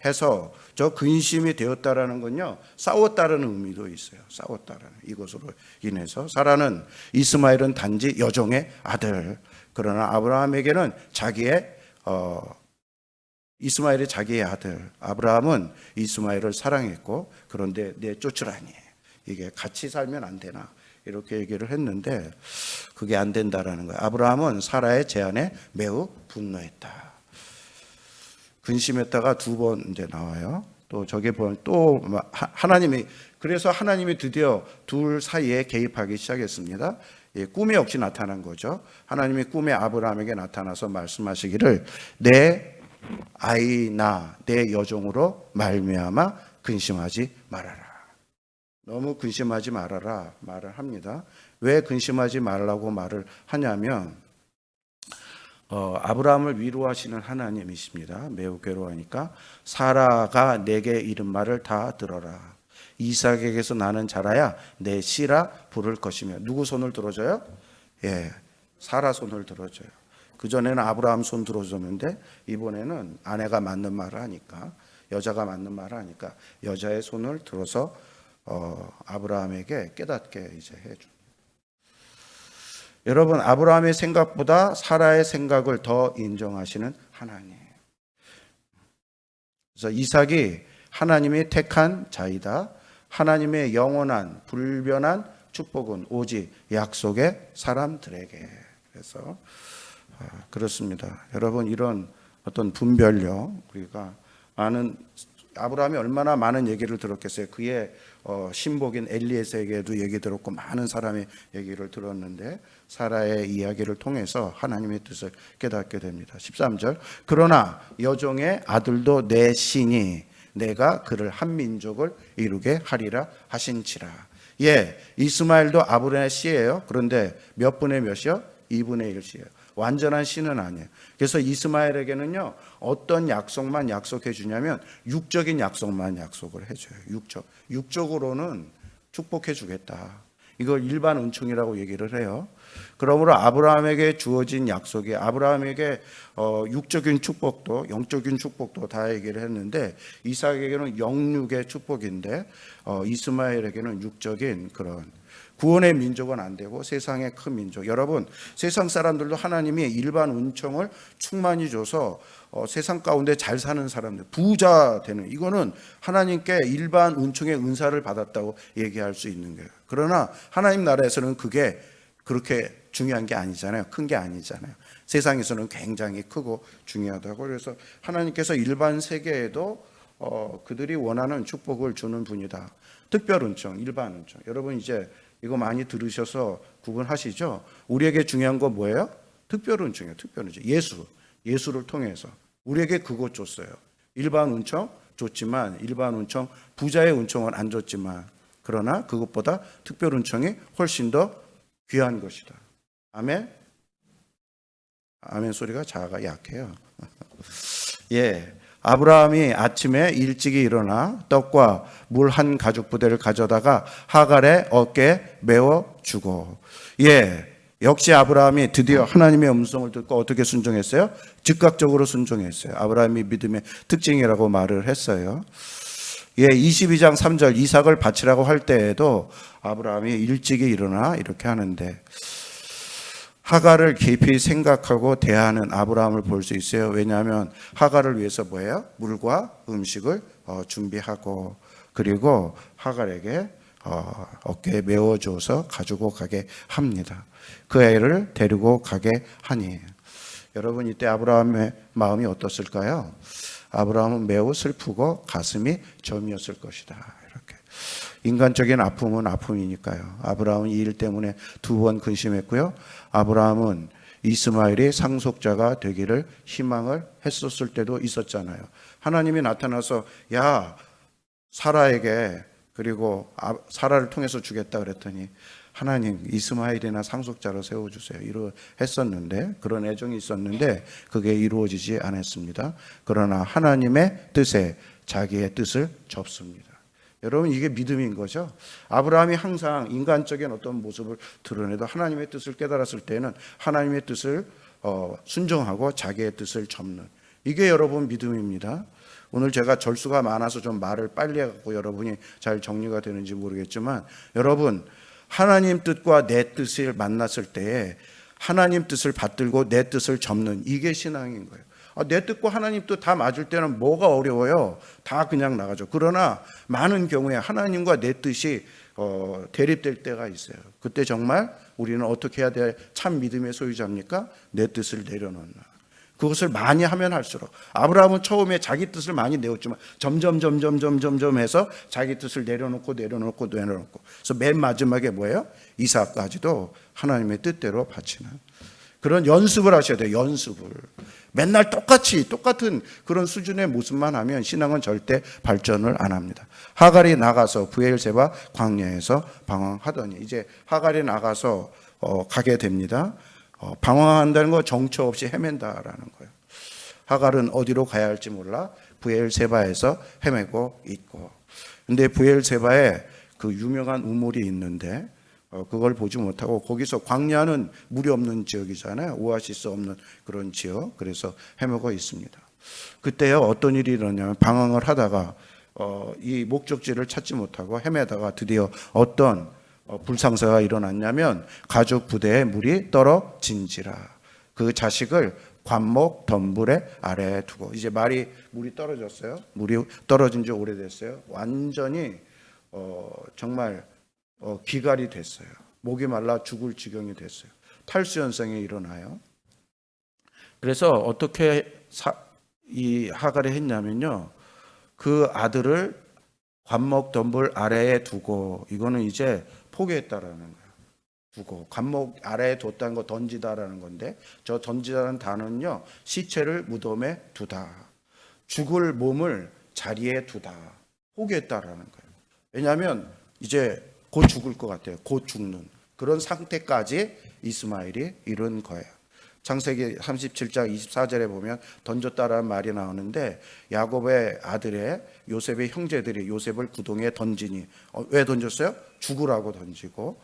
해서 저 근심이 되었다라는 건요, 싸웠다라는 의미도 있어요. 싸웠다라는 이것으로 인해서. 사라는 이스마엘은 단지 여종의 아들. 그러나 아브라함에게는 이스마엘이 자기의 아들. 아브라함은 이스마엘을 사랑했고, 그런데 내쫓으라니. 이게 같이 살면 안 되나. 이렇게 얘기를 했는데 그게 안 된다라는 거예요. 아브라함은 사라의 제안에 매우 분노했다. 근심했다가 두 번 이제 나와요. 또 저게 보면 또 그래서 하나님이 드디어 둘 사이에 개입하기 시작했습니다. 꿈에 역시 나타난 거죠. 하나님이 꿈에 아브라함에게 나타나서 말씀하시기를 내 아이나 내 여종으로 말미암아 근심하지 말아라. 너무 근심하지 말아라 말을 합니다. 왜 근심하지 말라고 말을 하냐면 아브라함을 위로하시는 하나님이십니다. 매우 괴로워하니까 사라가 내게 이른 말을 다 들어라. 이삭에게서 나는 자라야 내 씨라 부를 것이며. 누구 손을 들어줘요? 사라 손을 들어줘요. 그전에는 아브라함 손 들어줬는데 이번에는 아내가 맞는 말을 하니까, 여자가 맞는 말을 하니까 여자의 손을 들어서 아브라함에게 깨닫게 이제 해줘. 여러분, 아브라함의 생각보다 사라의 생각을 더 인정하시는 하나님. 그래서 이삭이 하나님이 택한 자이다. 하나님의 영원한 불변한 축복은 오직 약속의 사람들에게. 그래서 그렇습니다. 여러분, 이런 어떤 분별력, 우리가 아는 아브라함이 얼마나 많은 얘기를 들었겠어요. 그의 신복인 엘리에셀에게도 얘기 들었고 많은 사람의 얘기를 들었는데 사라의 이야기를 통해서 하나님의 뜻을 깨닫게 됩니다. 13절, 그러나 여종의 아들도 내 신이 내가 그를 한 민족을 이루게 하리라 하신지라. 이스마엘도 아브라함의 씨예요. 그런데 몇 분의 몇이요? 2분의 1씨예요. 완전한 씨는 아니에요. 그래서 이스마엘에게는요, 어떤 약속만 약속해 주냐면 육적인 약속만 약속을 해줘요. 육적으로는 축복해 주겠다. 이걸 일반 은총이라고 얘기를 해요. 그러므로 아브라함에게 주어진 약속이 아브라함에게 육적인 축복도 영적인 축복도 다 얘기를 했는데, 이삭에게는 영육의 축복인데 이스마엘에게는 육적인 그런 구원의 민족은 안 되고 세상의 큰 민족. 여러분, 세상 사람들도 하나님이 일반 은총을 충만히 줘서 세상 가운데 잘 사는 사람들, 부자 되는, 이거는 하나님께 일반 은총의 은사를 받았다고 얘기할 수 있는 거예요. 그러나 하나님 나라에서는 그게 그렇게 중요한 게 아니잖아요. 큰 게 아니잖아요. 세상에서는 굉장히 크고 중요하다고. 그래서 하나님께서 일반 세계에도 그들이 원하는 축복을 주는 분이다. 특별 은총, 일반 은총. 여러분, 이제 이거 많이 들으셔서 구분하시죠? 우리에게 중요한 거 뭐예요? 특별 은총이에요. 특별 은총. 예수를 통해서 우리에게 그것 줬어요. 일반 은총 줬지만, 일반 은총, 부자의 은총은 안 줬지만, 그러나 그것보다 특별 은총이 훨씬 더 귀한 것이다. 아멘. 아멘 소리가 자아가 약해요. 아브라함이 아침에 일찍이 일어나 떡과 물 한 가죽 부대를 가져다가 하갈의 어깨에 메워 주고. 역시 아브라함이 드디어 하나님의 음성을 듣고 어떻게 순종했어요? 즉각적으로 순종했어요. 아브라함이 믿음의 특징이라고 말을 했어요. 22장 3절, 이삭을 바치라고 할 때에도 아브라함이 일찍이 일어나 이렇게 하는데, 하갈을 깊이 생각하고 대하는 아브라함을 볼 수 있어요. 왜냐하면 하갈을 위해서 뭐예요? 물과 음식을 준비하고, 그리고 하갈에게 어깨에 메워줘서 가지고 가게 합니다. 그 애를 데리고 가게 하니. 여러분, 이때 아브라함의 마음이 어떻을까요? 아브라함은 매우 슬프고 가슴이 저미었을 것이다. 이렇게. 인간적인 아픔은 아픔이니까요. 아브라함은 이 일 때문에 2번 근심했고요. 아브라함은 이스마엘이 상속자가 되기를 희망을 했었을 때도 있었잖아요. 하나님이 나타나서 사라에게, 그리고 사라를 통해서 주겠다 그랬더니 하나님 이스마엘이나 상속자로 세워주세요 이러 했었는데, 그런 애정이 있었는데 그게 이루어지지 않았습니다. 그러나 하나님의 뜻에 자기의 뜻을 접습니다. 여러분, 이게 믿음인 거죠. 아브라함이 항상 인간적인 어떤 모습을 드러내도 하나님의 뜻을 깨달았을 때는 하나님의 뜻을 순종하고 자기의 뜻을 접는, 이게 여러분 믿음입니다. 오늘 제가 절수가 많아서 좀 말을 빨리 해갖고 여러분이 잘 정리가 되는지 모르겠지만, 여러분, 하나님 뜻과 내 뜻을 만났을 때에 하나님 뜻을 받들고 내 뜻을 접는, 이게 신앙인 거예요. 내 뜻과 하나님 뜻 다 맞을 때는 뭐가 어려워요? 다 그냥 나가죠. 그러나 많은 경우에 하나님과 내 뜻이 대립될 때가 있어요. 그때 정말 우리는 어떻게 해야 돼? 참 믿음의 소유자입니까? 내 뜻을 내려놓는. 그것을 많이 하면 할수록, 아브라함은 처음에 자기 뜻을 많이 내었지만 점점 해서 자기 뜻을 내려놓고 그래서 맨 마지막에 뭐예요? 이삭까지도 하나님의 뜻대로 바치는 그런 연습을 하셔야 돼요. 연습을. 맨날 똑같은 그런 수준의 모습만 하면 신앙은 절대 발전을 안 합니다. 하갈이 나가서 부엘세바 광야에서 방황하더니, 이제 하갈이 나가서 가게 됩니다. 방황한다는 거 정처 없이 헤맨다라는 거예요. 하갈은 어디로 가야 할지 몰라 브엘세바에서 헤매고 있고, 근데 브엘세바에 그 유명한 우물이 있는데 그걸 보지 못하고, 거기서 광야는 물이 없는 지역이잖아요. 오아시스 없는 그런 지역. 그래서 헤매고 있습니다. 그때요 어떤 일이 일어나냐면, 방황을 하다가 이 목적지를 찾지 못하고 헤매다가 드디어 어떤 불상사가 일어났냐면, 가죽 부대에 물이 떨어진지라 그 자식을 관목 덤불의 아래에 두고. 이제 물이 떨어졌어요. 물이 떨어진 지 오래됐어요. 완전히 정말 기갈이 됐어요. 목이 말라 죽을 지경이 됐어요. 탈수 현상이 일어나요. 그래서 어떻게 이 하갈이 했냐면요, 그 아들을 관목 덤불 아래에 두고, 이거는 이제 포기했다라는 거예요. 두고, 관목 아래에 뒀다는 거 던지다라는 건데, 저 던지다는 단어는요, 시체를 무덤에 두다, 죽을 몸을 자리에 두다, 포기했다라는 거예요. 왜냐하면 이제 곧 죽을 것 같아요. 곧 죽는 그런 상태까지 이스마엘이 이른 거예요. 창세기 37장 24절에 보면 던졌다라는 말이 나오는데, 야곱의 아들의 요셉의 형제들이 요셉을 구덩이에 던지니, 왜 던졌어요? 죽으라고 던지고,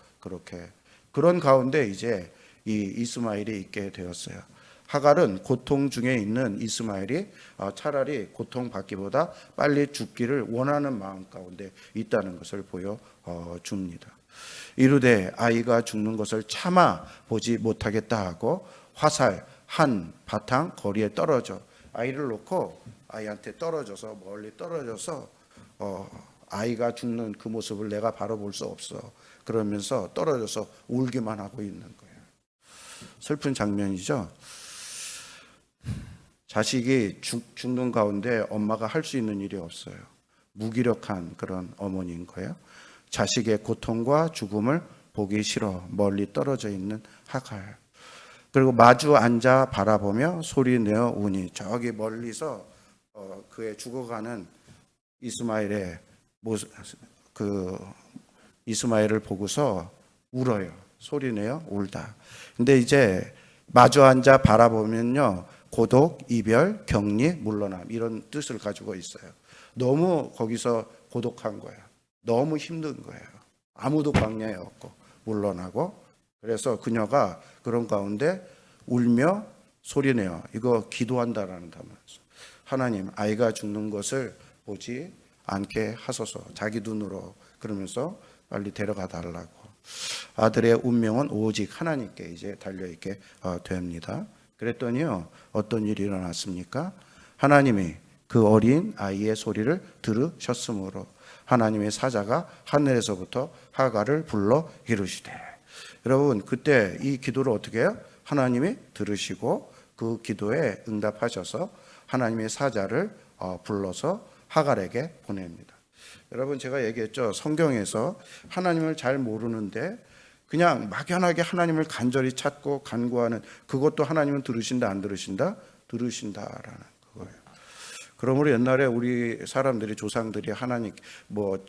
그런 가운데 이제 이 이스마엘이 있게 되었어요. 하갈은 고통 중에 있는 이스마엘이 차라리 고통받기보다 빨리 죽기를 원하는 마음 가운데 있다는 것을 보여줍니다. 이르되 아이가 죽는 것을 참아 보지 못하겠다 하고 화살 한 바탕 거리에 떨어져, 아이를 놓고 아이한테 떨어져서, 멀리 떨어져서 아이가 죽는 그 모습을 내가 바라볼 수 없어, 그러면서 떨어져서 울기만 하고 있는 거예요. 슬픈 장면이죠. 자식이 죽는 가운데 엄마가 할 수 있는 일이 없어요. 무기력한 그런 어머니인 거예요. 자식의 고통과 죽음을 보기 싫어 멀리 떨어져 있는 하갈. 그리고 마주 앉아 바라보며 소리내어 우니, 저기 멀리서 그의 죽어가는 이스마엘의 모습, 이스마엘을 보고서 울어요. 소리내어 울다. 근데 이제 마주 앉아 바라보면요, 고독, 이별, 격리, 물러남, 이런 뜻을 가지고 있어요. 너무 거기서 고독한 거예요. 너무 힘든 거예요. 아무도 광야에 없고 물러나고. 그래서 그녀가 그런 가운데 울며 소리내어, 이거 기도한다라는 단어였어요. 하나님, 아이가 죽는 것을 보지 않게 하소서, 자기 눈으로. 그러면서 빨리 데려가 달라고. 아들의 운명은 오직 하나님께 이제 달려있게 됩니다. 그랬더니요, 어떤 일이 일어났습니까? 하나님이 그 어린 아이의 소리를 들으셨으므로 하나님의 사자가 하늘에서부터 하갈을 불러 이르시되. 여러분, 그때 이 기도를 어떻게 해요? 하나님이 들으시고 그 기도에 응답하셔서 하나님의 사자를 불러서 하갈에게 보냅니다. 여러분, 제가 얘기했죠. 성경에서 하나님을 잘 모르는데 그냥 막연하게 하나님을 간절히 찾고 간구하는, 그것도 하나님은 들으신다 안 들으신다? 들으신다라는 거예요. 그러므로 옛날에 우리 사람들이, 조상들이 하나님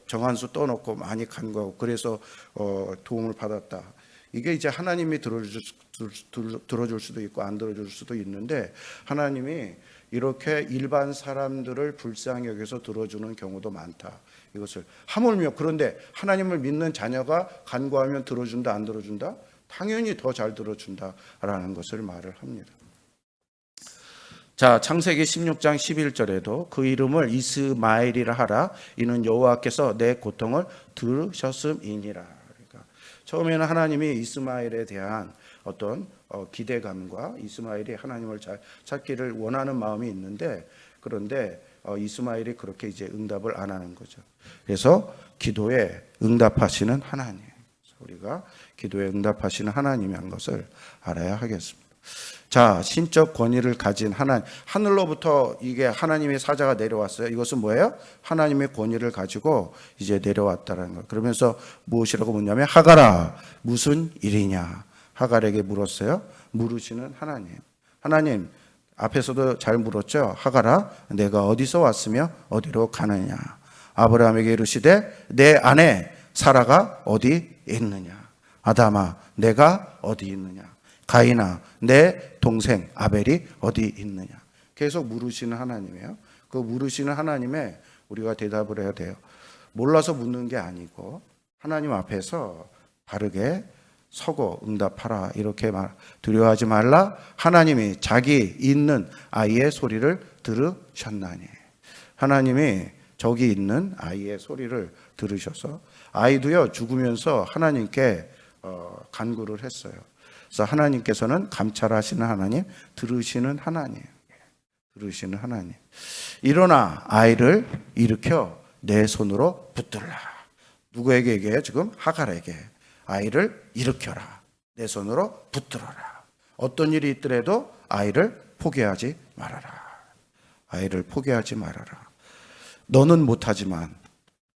정한수 떠놓고 많이 간구하고 그래서 도움을 받았다. 이게 이제 하나님이 들어줄 수도 있고 안 들어줄 수도 있는데, 하나님이 이렇게 일반 사람들을 불쌍히 여겨서 들어주는 경우도 많다. 이것을 하물며, 그런데 하나님을 믿는 자녀가 간구하면 들어준다 안 들어준다? 당연히 더 잘 들어준다라는 것을 말을 합니다. 자, 창세기 16장 11절에도 그 이름을 이스마엘이라 하라. 이는 여호와께서 내 고통을 들으셨음이니라. 그러니까 처음에는 하나님이 이스마엘에 대한 어떤 기대감과 이스마엘이 하나님을 잘 찾기를 원하는 마음이 있는데, 그런데 이스마엘이 그렇게 이제 응답을 안 하는 거죠. 그래서 기도에 응답하시는 하나님, 우리가 기도에 응답하시는 하나님이란 것을 알아야 하겠습니다. 자, 신적 권위를 가진 하나님, 하늘로부터 이게 하나님의 사자가 내려왔어요. 이것은 뭐예요? 하나님의 권위를 가지고 이제 내려왔다는 거. 그러면서 무엇이라고 묻냐면, 하갈아, 무슨 일이냐? 하갈에게 물었어요. 물으시는 하나님. 하나님, 앞에서도 잘 물었죠. 하갈아, 내가 어디서 왔으며 어디로 가느냐? 아브라함에게 이르시되 내 아내 사라가 어디 있느냐? 아담아, 내가 어디 있느냐? 가인아, 내 동생 아벨이 어디 있느냐. 계속 물으시는 하나님이에요. 그 물으시는 하나님에 우리가 대답을 해야 돼요. 몰라서 묻는 게 아니고 하나님 앞에서 바르게 서고 응답하라. 이렇게 두려워하지 말라. 하나님이 자기 있는 아이의 소리를 들으셨나니. 하나님이 저기 있는 아이의 소리를 들으셔서 아이도요 죽으면서 하나님께 간구를 했어요. 그래서 하나님께서는 감찰하시는 하나님, 들으시는 하나님, 들으시는 하나님. 일어나 아이를 일으켜 내 손으로 붙들라. 누구에게 얘기해요? 지금 하갈에게. 아이를 일으켜라. 내 손으로 붙들어라. 어떤 일이 있더라도 아이를 포기하지 말아라. 아이를 포기하지 말아라. 너는 못하지만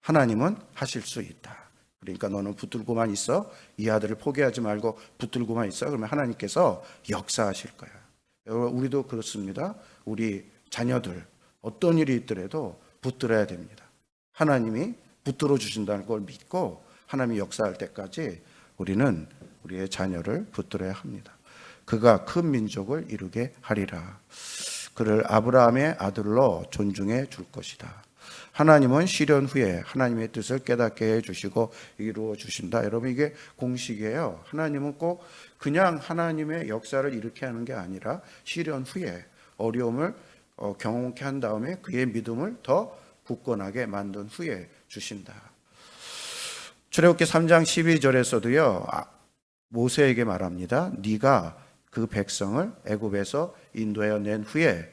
하나님은 하실 수 있다. 그러니까 너는 붙들고만 있어. 이 아들을 포기하지 말고 붙들고만 있어. 그러면 하나님께서 역사하실 거야. 여러분, 우리도 그렇습니다. 우리 자녀들 어떤 일이 있더라도 붙들어야 됩니다. 하나님이 붙들어 주신다는 걸 믿고 하나님이 역사할 때까지 우리는 우리의 자녀를 붙들어야 합니다. 그가 큰 민족을 이루게 하리라. 그를 아브라함의 아들로 존중해 줄 것이다. 하나님은 시련 후에 하나님의 뜻을 깨닫게 해주시고 이루어 주신다. 여러분, 이게 공식이에요. 하나님은 꼭 그냥 하나님의 역사를 일으키게 하는 게 아니라 시련 후에 어려움을 경험케 한 다음에 그의 믿음을 더 굳건하게 만든 후에 주신다. 출애굽기 3장 12절에서도요 모세에게 말합니다. 네가 그 백성을 애굽에서 인도하여 낸 후에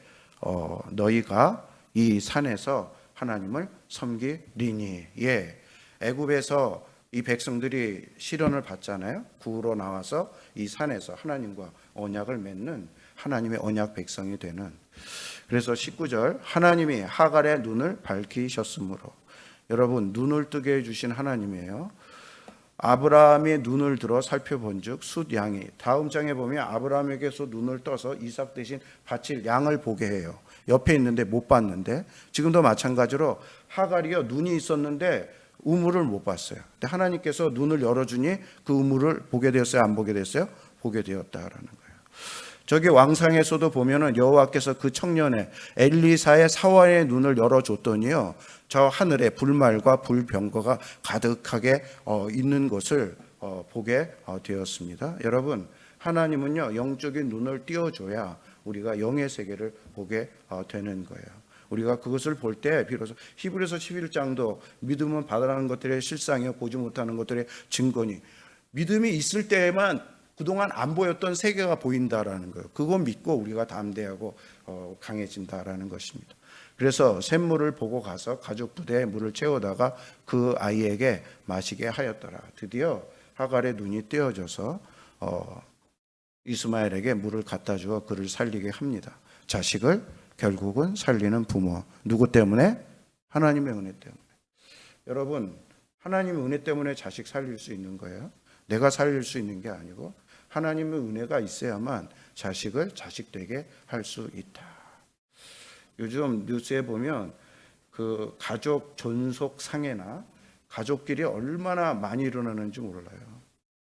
너희가 이 산에서 하나님을 섬기리니. 예, 애굽에서 이 백성들이 시련을 받잖아요. 구로 나와서 이 산에서 하나님과 언약을 맺는 하나님의 언약 백성이 되는. 그래서 19절 하나님이 하갈의 눈을 밝히셨으므로. 여러분, 눈을 뜨게 해주신 하나님이에요. 아브라함의 눈을 들어 살펴본 즉 숫 양이, 다음 장에 보면 아브라함에게서 눈을 떠서 이삭 대신 바칠 양을 보게 해요. 옆에 있는데 못 봤는데, 지금도 마찬가지로 하갈이요 눈이 있었는데 우물을 못 봤어요. 근데 하나님께서 눈을 열어주니 그 우물을 보게 되었어요? 안 보게 됐어요? 보게 되었다라는 거예요. 저기 왕상에서도 보면은 여호와께서 그 청년의 엘리사의 사화의 눈을 열어줬더니요 저 하늘에 불말과 불병거가 가득하게 있는 것을 보게 되었습니다. 여러분, 하나님은요 영적인 눈을 띄워줘야 우리가 영의 세계를 보게 되는 거예요. 우리가 그것을 볼 때 비로소 히브리서 11장도 믿음은 바라는 것들의 실상이요 보지 못하는 것들의 증거니, 믿음이 있을 때에만 그동안 안 보였던 세계가 보인다라는 거예요. 그거 믿고 우리가 담대하고 강해진다라는 것입니다. 그래서 샘물을 보고 가서 가죽 부대에 물을 채우다가 그 아이에게 마시게 하였더라. 드디어 하갈의 눈이 띄어져서 이스마엘에게 물을 갖다 주어 그를 살리게 합니다. 자식을 결국은 살리는 부모. 누구 때문에? 하나님의 은혜 때문에. 여러분, 하나님의 은혜 때문에 자식 살릴 수 있는 거예요. 내가 살릴 수 있는 게 아니고 하나님의 은혜가 있어야만 자식을 자식되게 할 수 있다. 요즘 뉴스에 보면 그 가족 존속 상해나 가족끼리 얼마나 많이 일어나는지 몰라요.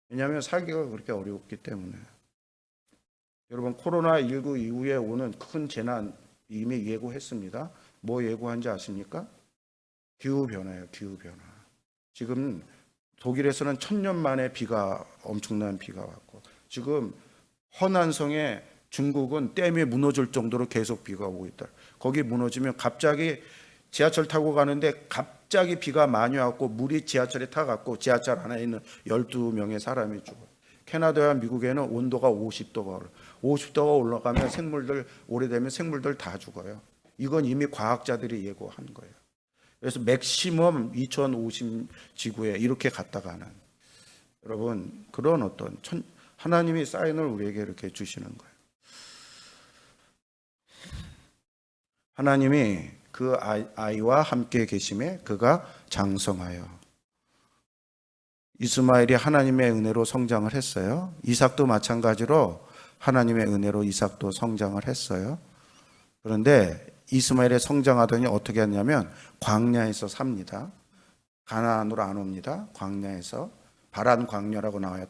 왜냐하면 살기가 그렇게 어렵기 때문에. 여러분, 코로나19 이후에 오는 큰 재난 이미 예고했습니다. 뭐 예고한지 아십니까? 기후변화예요. 기후변화. 지금 독일에서는 1000년 만에 엄청난 비가 왔고, 지금 허난성에 중국은 댐이 무너질 정도로 계속 비가 오고 있다. 거기 무너지면 갑자기 지하철 타고 가는데 갑자기 비가 많이 왔고 물이 지하철에 타갖고 지하철 안에 있는 12명의 사람이 죽어요. 캐나다와 미국에는 온도가 50도가 올라가면 생물들, 오래되면 생물들 다 죽어요. 이건 이미 과학자들이 예고한 거예요. 그래서 맥시멈 2050 지구에 이렇게 갔다가는, 여러분, 그런 어떤 하나님이 사인을 우리에게 이렇게 주시는 거예요. 하나님이 그 아이와 함께 계심에 그가 장성하여. 이스마엘이 하나님의 은혜로 성장을 했어요. 이삭도 마찬가지로 하나님의 은혜로 이삭도 성장을 했어요. 그런데 이스마엘이 성장하더니 어떻게 했냐면 광야에서 삽니다. 가나안으로 안 옵니다. 광야에서. 바란 광야라고 나와요.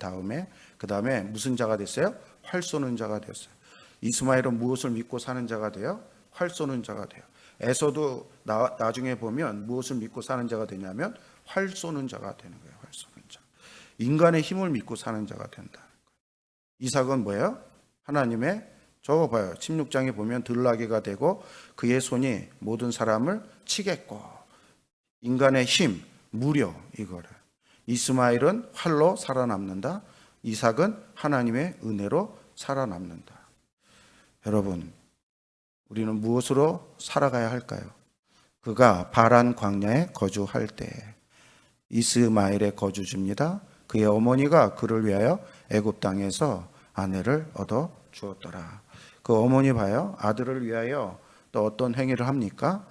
그 다음에 무슨 자가 됐어요? 활 쏘는 자가 되었어요. 이스마엘은 무엇을 믿고 사는 자가 돼요? 활 쏘는 자가 돼요. 에서도 나중에 보면 무엇을 믿고 사는 자가 되냐면 활 쏘는 자가 되는 거예요. 활 쏘는 자. 인간의 힘을 믿고 사는 자가 된다. 이삭은 뭐예요? 하나님의, 저거 봐요. 16장에 보면 들나귀가 되고 그의 손이 모든 사람을 치겠고, 인간의 힘, 무려 이거를. 이스마엘은 활로 살아남는다. 이삭은 하나님의 은혜로 살아남는다. 여러분, 우리는 무엇으로 살아가야 할까요? 그가 바란 광야에 거주할 때 이스마엘의 거주지입니다. 그의 어머니가 그를 위하여 애굽 땅에서 아내를 얻어 주었더라. 그 어머니 봐요. 아들을 위하여 또 어떤 행위를 합니까?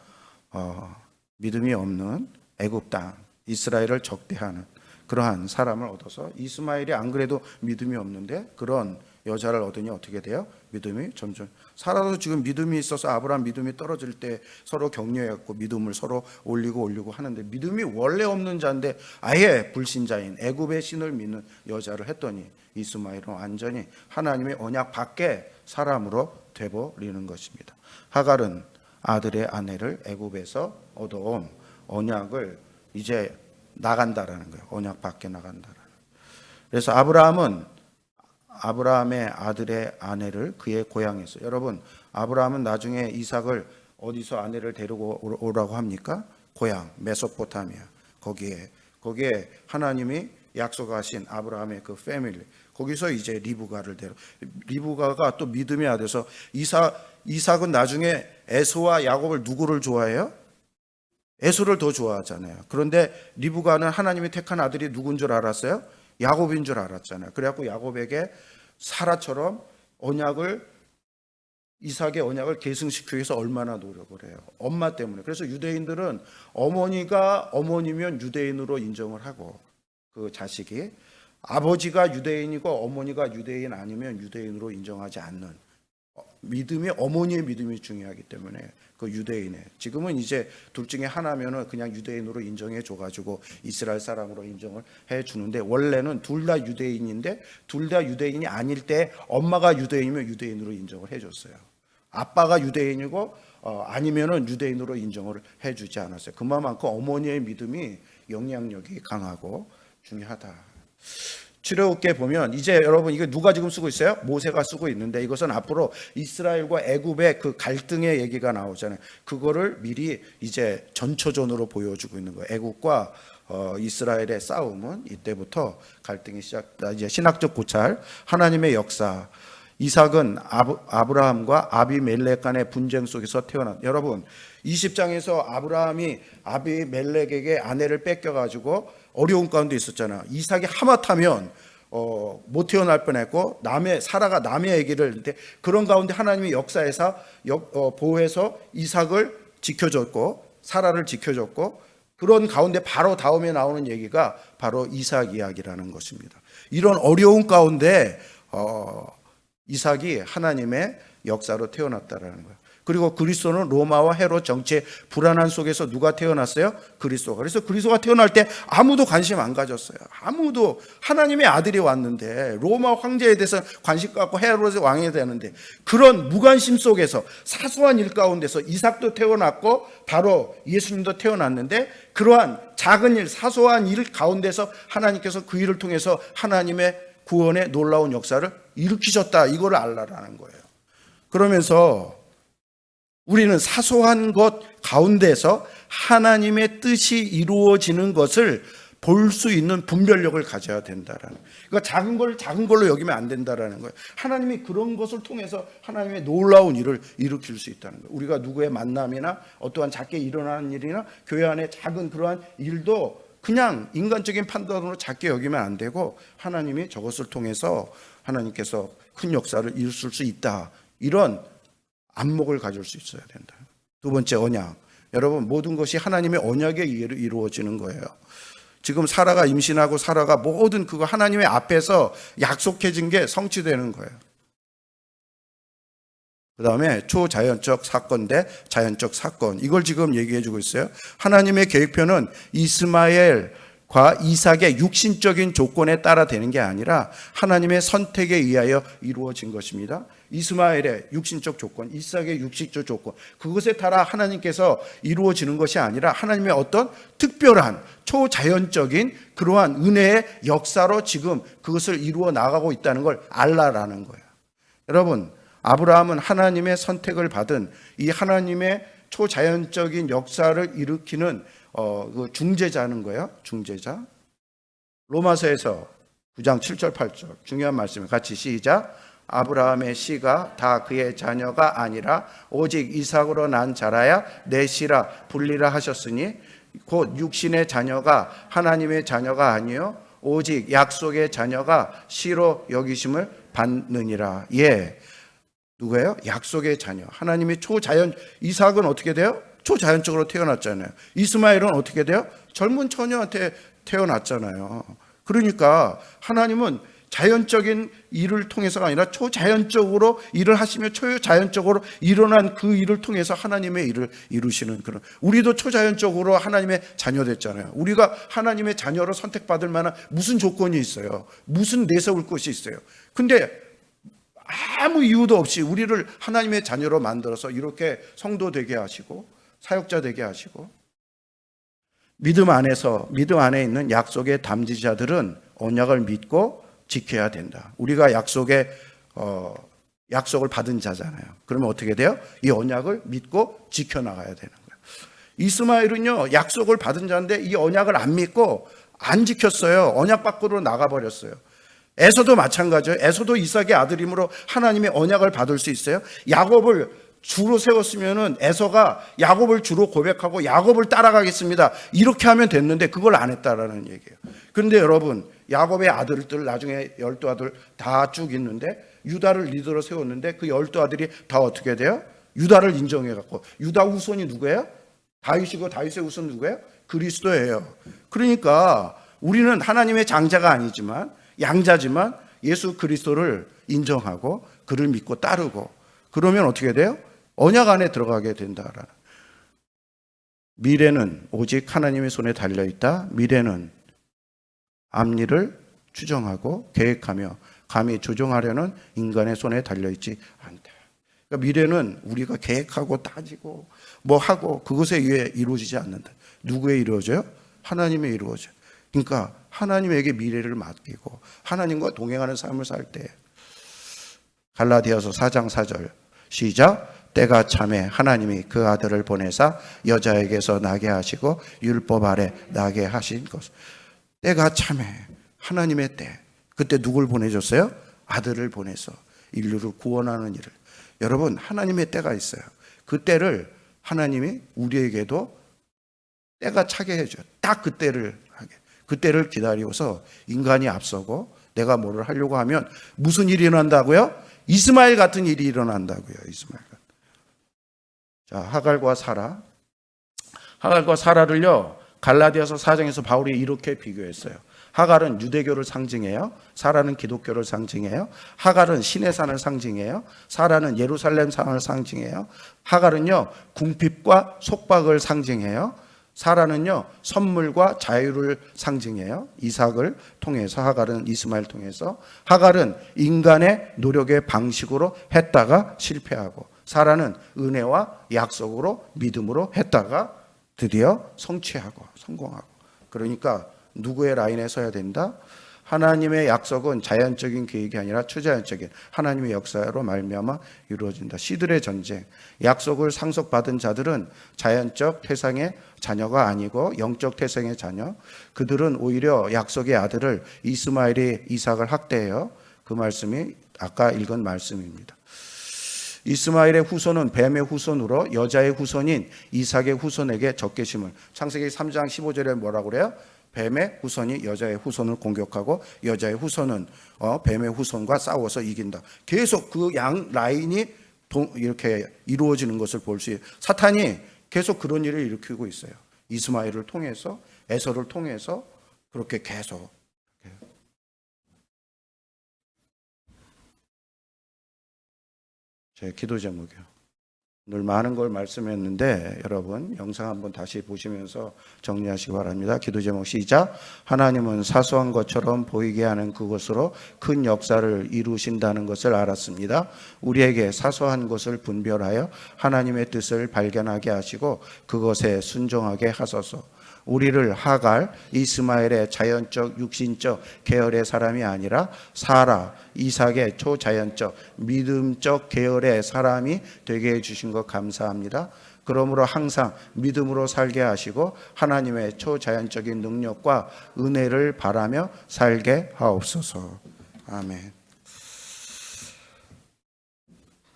믿음이 없는 애굽 땅, 이스라엘을 적대하는 그러한 사람을 얻어서, 이스마엘이 안 그래도 믿음이 없는데 그런 여자를 얻으니 어떻게 돼요? 믿음이 점점, 사라도 지금 믿음이 있어서 아브라함 믿음이 떨어질 때 서로 격려해갖고 믿음을 서로 올리고 하는데, 믿음이 원래 없는 자인데 아예 불신자인 애굽의 신을 믿는 여자를 했더니 이스마엘은 완전히 하나님의 언약 밖의 사람으로 돼버리는 것입니다. 하갈은 아들의 아내를 애굽에서 얻어온 언약을 이제 나간다라는 거예요. 언약 밖에 나간다라는. 그래서 아브라함의 아들의 아내를 그의 고향에서, 여러분 아브라함은 나중에 이삭을 어디서 아내를 데리고 오라고 합니까? 고향 메소포타미아, 거기에 하나님이 약속하신 아브라함의 그 패밀리, 거기서 이제 리브가가 또 믿음의 아들에서, 이삭은 나중에 에서와 야곱을 누구를 좋아해요? 에서를 더 좋아하잖아요. 그런데 리브가는 하나님이 택한 아들이 누군 줄 알았어요? 야곱인 줄 알았잖아요. 그래갖고 야곱에게 사라처럼 이삭의 언약을 계승시키기 위해서 얼마나 노력을 해요. 엄마 때문에. 그래서 유대인들은 어머니가 어머니면 유대인으로 인정을 하고, 그 자식이 아버지가 유대인이고 어머니가 유대인 아니면 유대인으로 인정하지 않는, 믿음이, 어머니의 믿음이 중요하기 때문에 그 유대인의, 지금은 이제 둘 중에 하나면은 그냥 유대인으로 인정해 줘가지고 이스라엘 사람으로 인정을 해 주는데, 원래는 둘 다 유대인인데 둘 다 유대인이 아닐 때 엄마가 유대인이면 유대인으로 인정을 해 줬어요. 아빠가 유대인이고 아니면은 유대인으로 인정을 해 주지 않았어요. 그만큼 어머니의 믿음이 영향력이 강하고 중요하다. 출애굽기에 보면, 이제 여러분 이게 누가 지금 쓰고 있어요? 모세가 쓰고 있는데, 이것은 앞으로 이스라엘과 애굽의 그 갈등의 얘기가 나오잖아요. 그거를 미리 이제 전초전으로 보여주고 있는 거예요. 애굽과 이스라엘의 싸움은 이때부터 갈등이 시작다. 이제 신학적 고찰, 하나님의 역사. 이삭은 아브라함과 아비멜렉 간의 분쟁 속에서 태어난, 여러분 20장에서 아브라함이 아비멜렉에게 아내를 뺏겨가지고 어려운 가운데 있었잖아. 이삭이 하마터면 못 태어날 뻔했고, 사라가 남의 아기를 했는데, 그런 가운데 하나님이 역사에서 보호해서 이삭을 지켜줬고 사라를 지켜줬고, 그런 가운데 바로 다음에 나오는 얘기가 바로 이삭 이야기라는 것입니다. 이런 어려운 가운데 이삭이 하나님의 역사로 태어났다라는 거예요. 그리고 그리스도는 로마와 헤롯 정치의 불안한 속에서 누가 태어났어요? 그리스도가. 그래서 그리스도가 태어날 때 아무도 관심 안 가졌어요. 아무도. 하나님의 아들이 왔는데 로마 황제에 대해서 관심 갖고 헤롯의 왕이 되는데, 그런 무관심 속에서 사소한 일 가운데서 이삭도 태어났고 바로 예수님도 태어났는데, 그러한 작은 일, 사소한 일 가운데서 하나님께서 그 일을 통해서 하나님의 구원의 놀라운 역사를 일으키셨다, 이거를 알라라는 거예요. 그러면서 우리는 사소한 것 가운데서 하나님의 뜻이 이루어지는 것을 볼 수 있는 분별력을 가져야 된다라는, 그러니까 작은 걸 작은 걸로 여기면 안 된다라는 거예요. 하나님이 그런 것을 통해서 하나님의 놀라운 일을 일으킬 수 있다는 거예요. 우리가 누구의 만남이나 어떠한 작게 일어나는 일이나 교회 안에 작은 그러한 일도 그냥 인간적인 판단으로 작게 여기면 안 되고, 하나님이 저것을 통해서 하나님께서 큰 역사를 이루실 수 있다, 이런 안목을 가질 수 있어야 된다. 두 번째, 언약. 여러분, 모든 것이 하나님의 언약에 의해로 이루어지는 거예요. 지금 사라가 임신하고 사라가 모든 그거 하나님의 앞에서 약속해진 게 성취되는 거예요. 그 다음에 초자연적 사건 대 자연적 사건, 이걸 지금 얘기해 주고 있어요. 하나님의 계획표는 이스마엘과 이삭의 육신적인 조건에 따라 되는 게 아니라 하나님의 선택에 의하여 이루어진 것입니다. 이스마엘의 육신적 조건, 이삭의 육신적 조건, 그것에 따라 하나님께서 이루어지는 것이 아니라 하나님의 어떤 특별한 초자연적인 그러한 은혜의 역사로 지금 그것을 이루어 나가고 있다는 걸 알라라는 거예요. 여러분, 아브라함은 하나님의 선택을 받은 이 하나님의 초자연적인 역사를 일으키는 그 중재자는 거예요. 중재자. 로마서에서 9장 7절 8절 중요한 말씀을 같이 시작. 아브라함의 씨가 다 그의 자녀가 아니라 오직 이삭으로 난 자라야 내 씨라 불리라 하셨으니 곧 육신의 자녀가 하나님의 자녀가 아니요 오직 약속의 자녀가 씨로 여기심을 받느니라. 예, 누구예요? 약속의 자녀. 하나님이 초자연. 이삭은 어떻게 돼요? 초자연적으로 태어났잖아요. 이스마엘은 어떻게 돼요? 젊은 처녀한테 태어났잖아요. 그러니까 하나님은 자연적인 일을 통해서가 아니라 초자연적으로 일을 하시며 초자연적으로 일어난 그 일을 통해서 하나님의 일을 이루시는 그런, 우리도 초자연적으로 하나님의 자녀 됐잖아요. 우리가 하나님의 자녀로 선택받을 만한 무슨 조건이 있어요? 무슨 내세울 것이 있어요? 근데 아무 이유도 없이 우리를 하나님의 자녀로 만들어서 이렇게 성도 되게 하시고 사역자 되게 하시고, 믿음 안에 있는 약속의 담지자들은 언약을 믿고 지켜야 된다. 우리가 약속을 받은 자잖아요. 그러면 어떻게 돼요? 이 언약을 믿고 지켜나가야 되는 거예요. 이스마엘은요, 약속을 받은 자인데 이 언약을 안 믿고 안 지켰어요. 언약 밖으로 나가버렸어요. 에서도 마찬가지예요. 에서도 이삭의 아들이므로 하나님의 언약을 받을 수 있어요. 야곱을 주로 세웠으면은 에서가 야곱을 주로 고백하고 야곱을 따라가겠습니다, 이렇게 하면 됐는데 그걸 안 했다라는 얘기예요. 그런데 여러분, 야곱의 아들들 나중에 12아들 다 쭉 있는데 유다를 리더로 세웠는데 그 12아들이 다 어떻게 돼요? 유다를 인정해갖고, 유다 후손이 누구예요? 다윗이고 다윗의 후손 누구예요? 그리스도예요. 그러니까 우리는 하나님의 장자가 아니지만 양자지만 예수 그리스도를 인정하고 그를 믿고 따르고, 그러면 어떻게 돼요? 언약 안에 들어가게 된다라는. 미래는 오직 하나님의 손에 달려있다. 미래는 앞일을 추정하고 계획하며 감히 조종하려는 인간의 손에 달려있지 않다. 그러니까 미래는 우리가 계획하고 따지고 뭐 하고 그것에 의해 이루어지지 않는다. 누구에 이루어져요? 하나님에 이루어져요. 그러니까 하나님에게 미래를 맡기고 하나님과 동행하는 삶을 살 때, 갈라디아서 4장 4절 시작. 때가 참에 하나님이 그 아들을 보내사 여자에게서 나게 하시고 율법 아래 나게 하신 것. 때가 참에, 하나님의 때. 그때 누굴 보내줬어요? 아들을 보내서 인류를 구원하는 일을. 여러분, 하나님의 때가 있어요. 그 때를 하나님이 우리에게도 때가 차게 해줘요. 딱 그 때를 하게. 그 때를 기다리고서 인간이 앞서고 내가 뭐를 하려고 하면 무슨 일이 일어난다고요? 이스마엘 같은 일이 일어난다고요. 이스마엘 같은. 자, 하갈과 사라를요, 갈라디아서 4장에서 바울이 이렇게 비교했어요. 하갈은 유대교를 상징해요. 사라는 기독교를 상징해요. 하갈은 시내산을 상징해요. 사라는 예루살렘 산을 상징해요. 하갈은요, 궁핍과 속박을 상징해요. 사라는요, 선물과 자유를 상징해요. 이삭을 통해서, 하갈은 이스마엘 통해서. 하갈은 인간의 노력의 방식으로 했다가 실패하고, 사라는 은혜와 약속으로 믿음으로 했다가 드디어 성취하고 성공하고. 그러니까 누구의 라인에 서야 된다? 하나님의 약속은 자연적인 계획이 아니라 초자연적인 하나님의 역사로 말미암아 이루어진다. 씨들의 전쟁. 약속을 상속받은 자들은 자연적 태생의 자녀가 아니고 영적 태생의 자녀. 그들은 오히려 약속의 아들을 이스마엘이 이삭을 학대해요. 그 말씀이 아까 읽은 말씀입니다. 이스마엘의 후손은 뱀의 후손으로 여자의 후손인 이삭의 후손에게 적개심을. 창세기 3장 15절에 뭐라고 그래요? 뱀의 후손이 여자의 후손을 공격하고 여자의 후손은 뱀의 후손과 싸워서 이긴다. 계속 그 양 라인이 이렇게 이루어지는 것을 볼 수 있어요. 사탄이 계속 그런 일을 일으키고 있어요. 이스마엘을 통해서, 에서를 통해서 그렇게 계속. 제 기도 제목이요. 오늘 많은 걸 말씀했는데 여러분 영상 한번 다시 보시면서 정리하시기 바랍니다. 기도 제목 시작. 하나님은 사소한 것처럼 보이게 하는 그것으로 큰 역사를 이루신다는 것을 알았습니다. 우리에게 사소한 것을 분별하여 하나님의 뜻을 발견하게 하시고 그것에 순종하게 하소서. 우리를 하갈, 이스마엘의 자연적 육신적 계열의 사람이 아니라 사라, 이삭의 초자연적 믿음적 계열의 사람이 되게 해주신 것 감사합니다. 그러므로 항상 믿음으로 살게 하시고 하나님의 초자연적인 능력과 은혜를 바라며 살게 하옵소서. 아멘.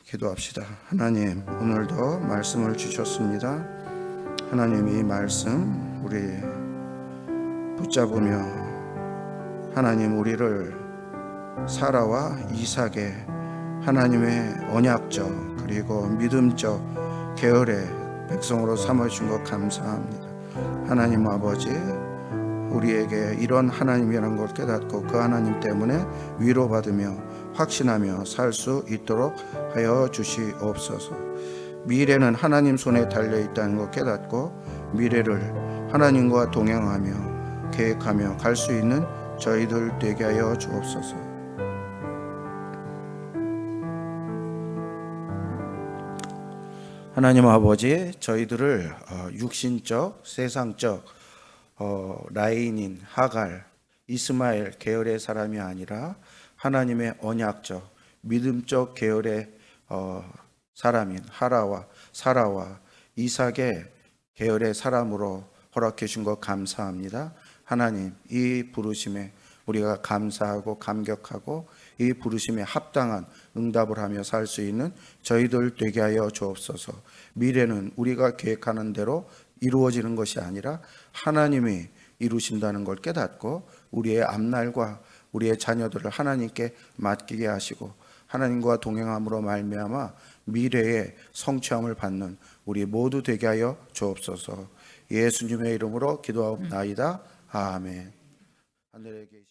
기도합시다. 하나님, 오늘도 말씀을 주셨습니다. 하나님, 이 말씀 우리 붙잡으며 하나님 우리를 사라와 이삭의 하나님의 언약적 그리고 믿음적 계열의 백성으로 삼아주신 것 감사합니다. 하나님 아버지, 우리에게 이런 하나님이라는 걸 깨닫고 그 하나님 때문에 위로받으며 확신하며 살 수 있도록 하여 주시옵소서. 미래는 하나님 손에 달려있다는 것 깨닫고 미래를 하나님과 동행하며 계획하며 갈 수 있는 저희들 되게 하여 주옵소서. 하나님 아버지, 저희들을 육신적, 세상적 라인인 하갈, 이스마엘 계열의 사람이 아니라 하나님의 언약적, 믿음적 계열의 사람인 하라와 사라와 이삭의 계열의 사람으로 허락해 주신 것 감사합니다. 하나님, 이 부르심에 우리가 감사하고 감격하고 이 부르심에 합당한 응답을 하며 살 수 있는 저희들 되게 하여 주옵소서. 미래는 우리가 계획하는 대로 이루어지는 것이 아니라 하나님이 이루신다는 걸 깨닫고 우리의 앞날과 우리의 자녀들을 하나님께 맡기게 하시고 하나님과 동행함으로 말미암아 미래의 성취함을 받는 우리 모두 되게 하여 주옵소서. 예수님의 이름으로 기도하옵나이다. 아멘. 하늘에 계신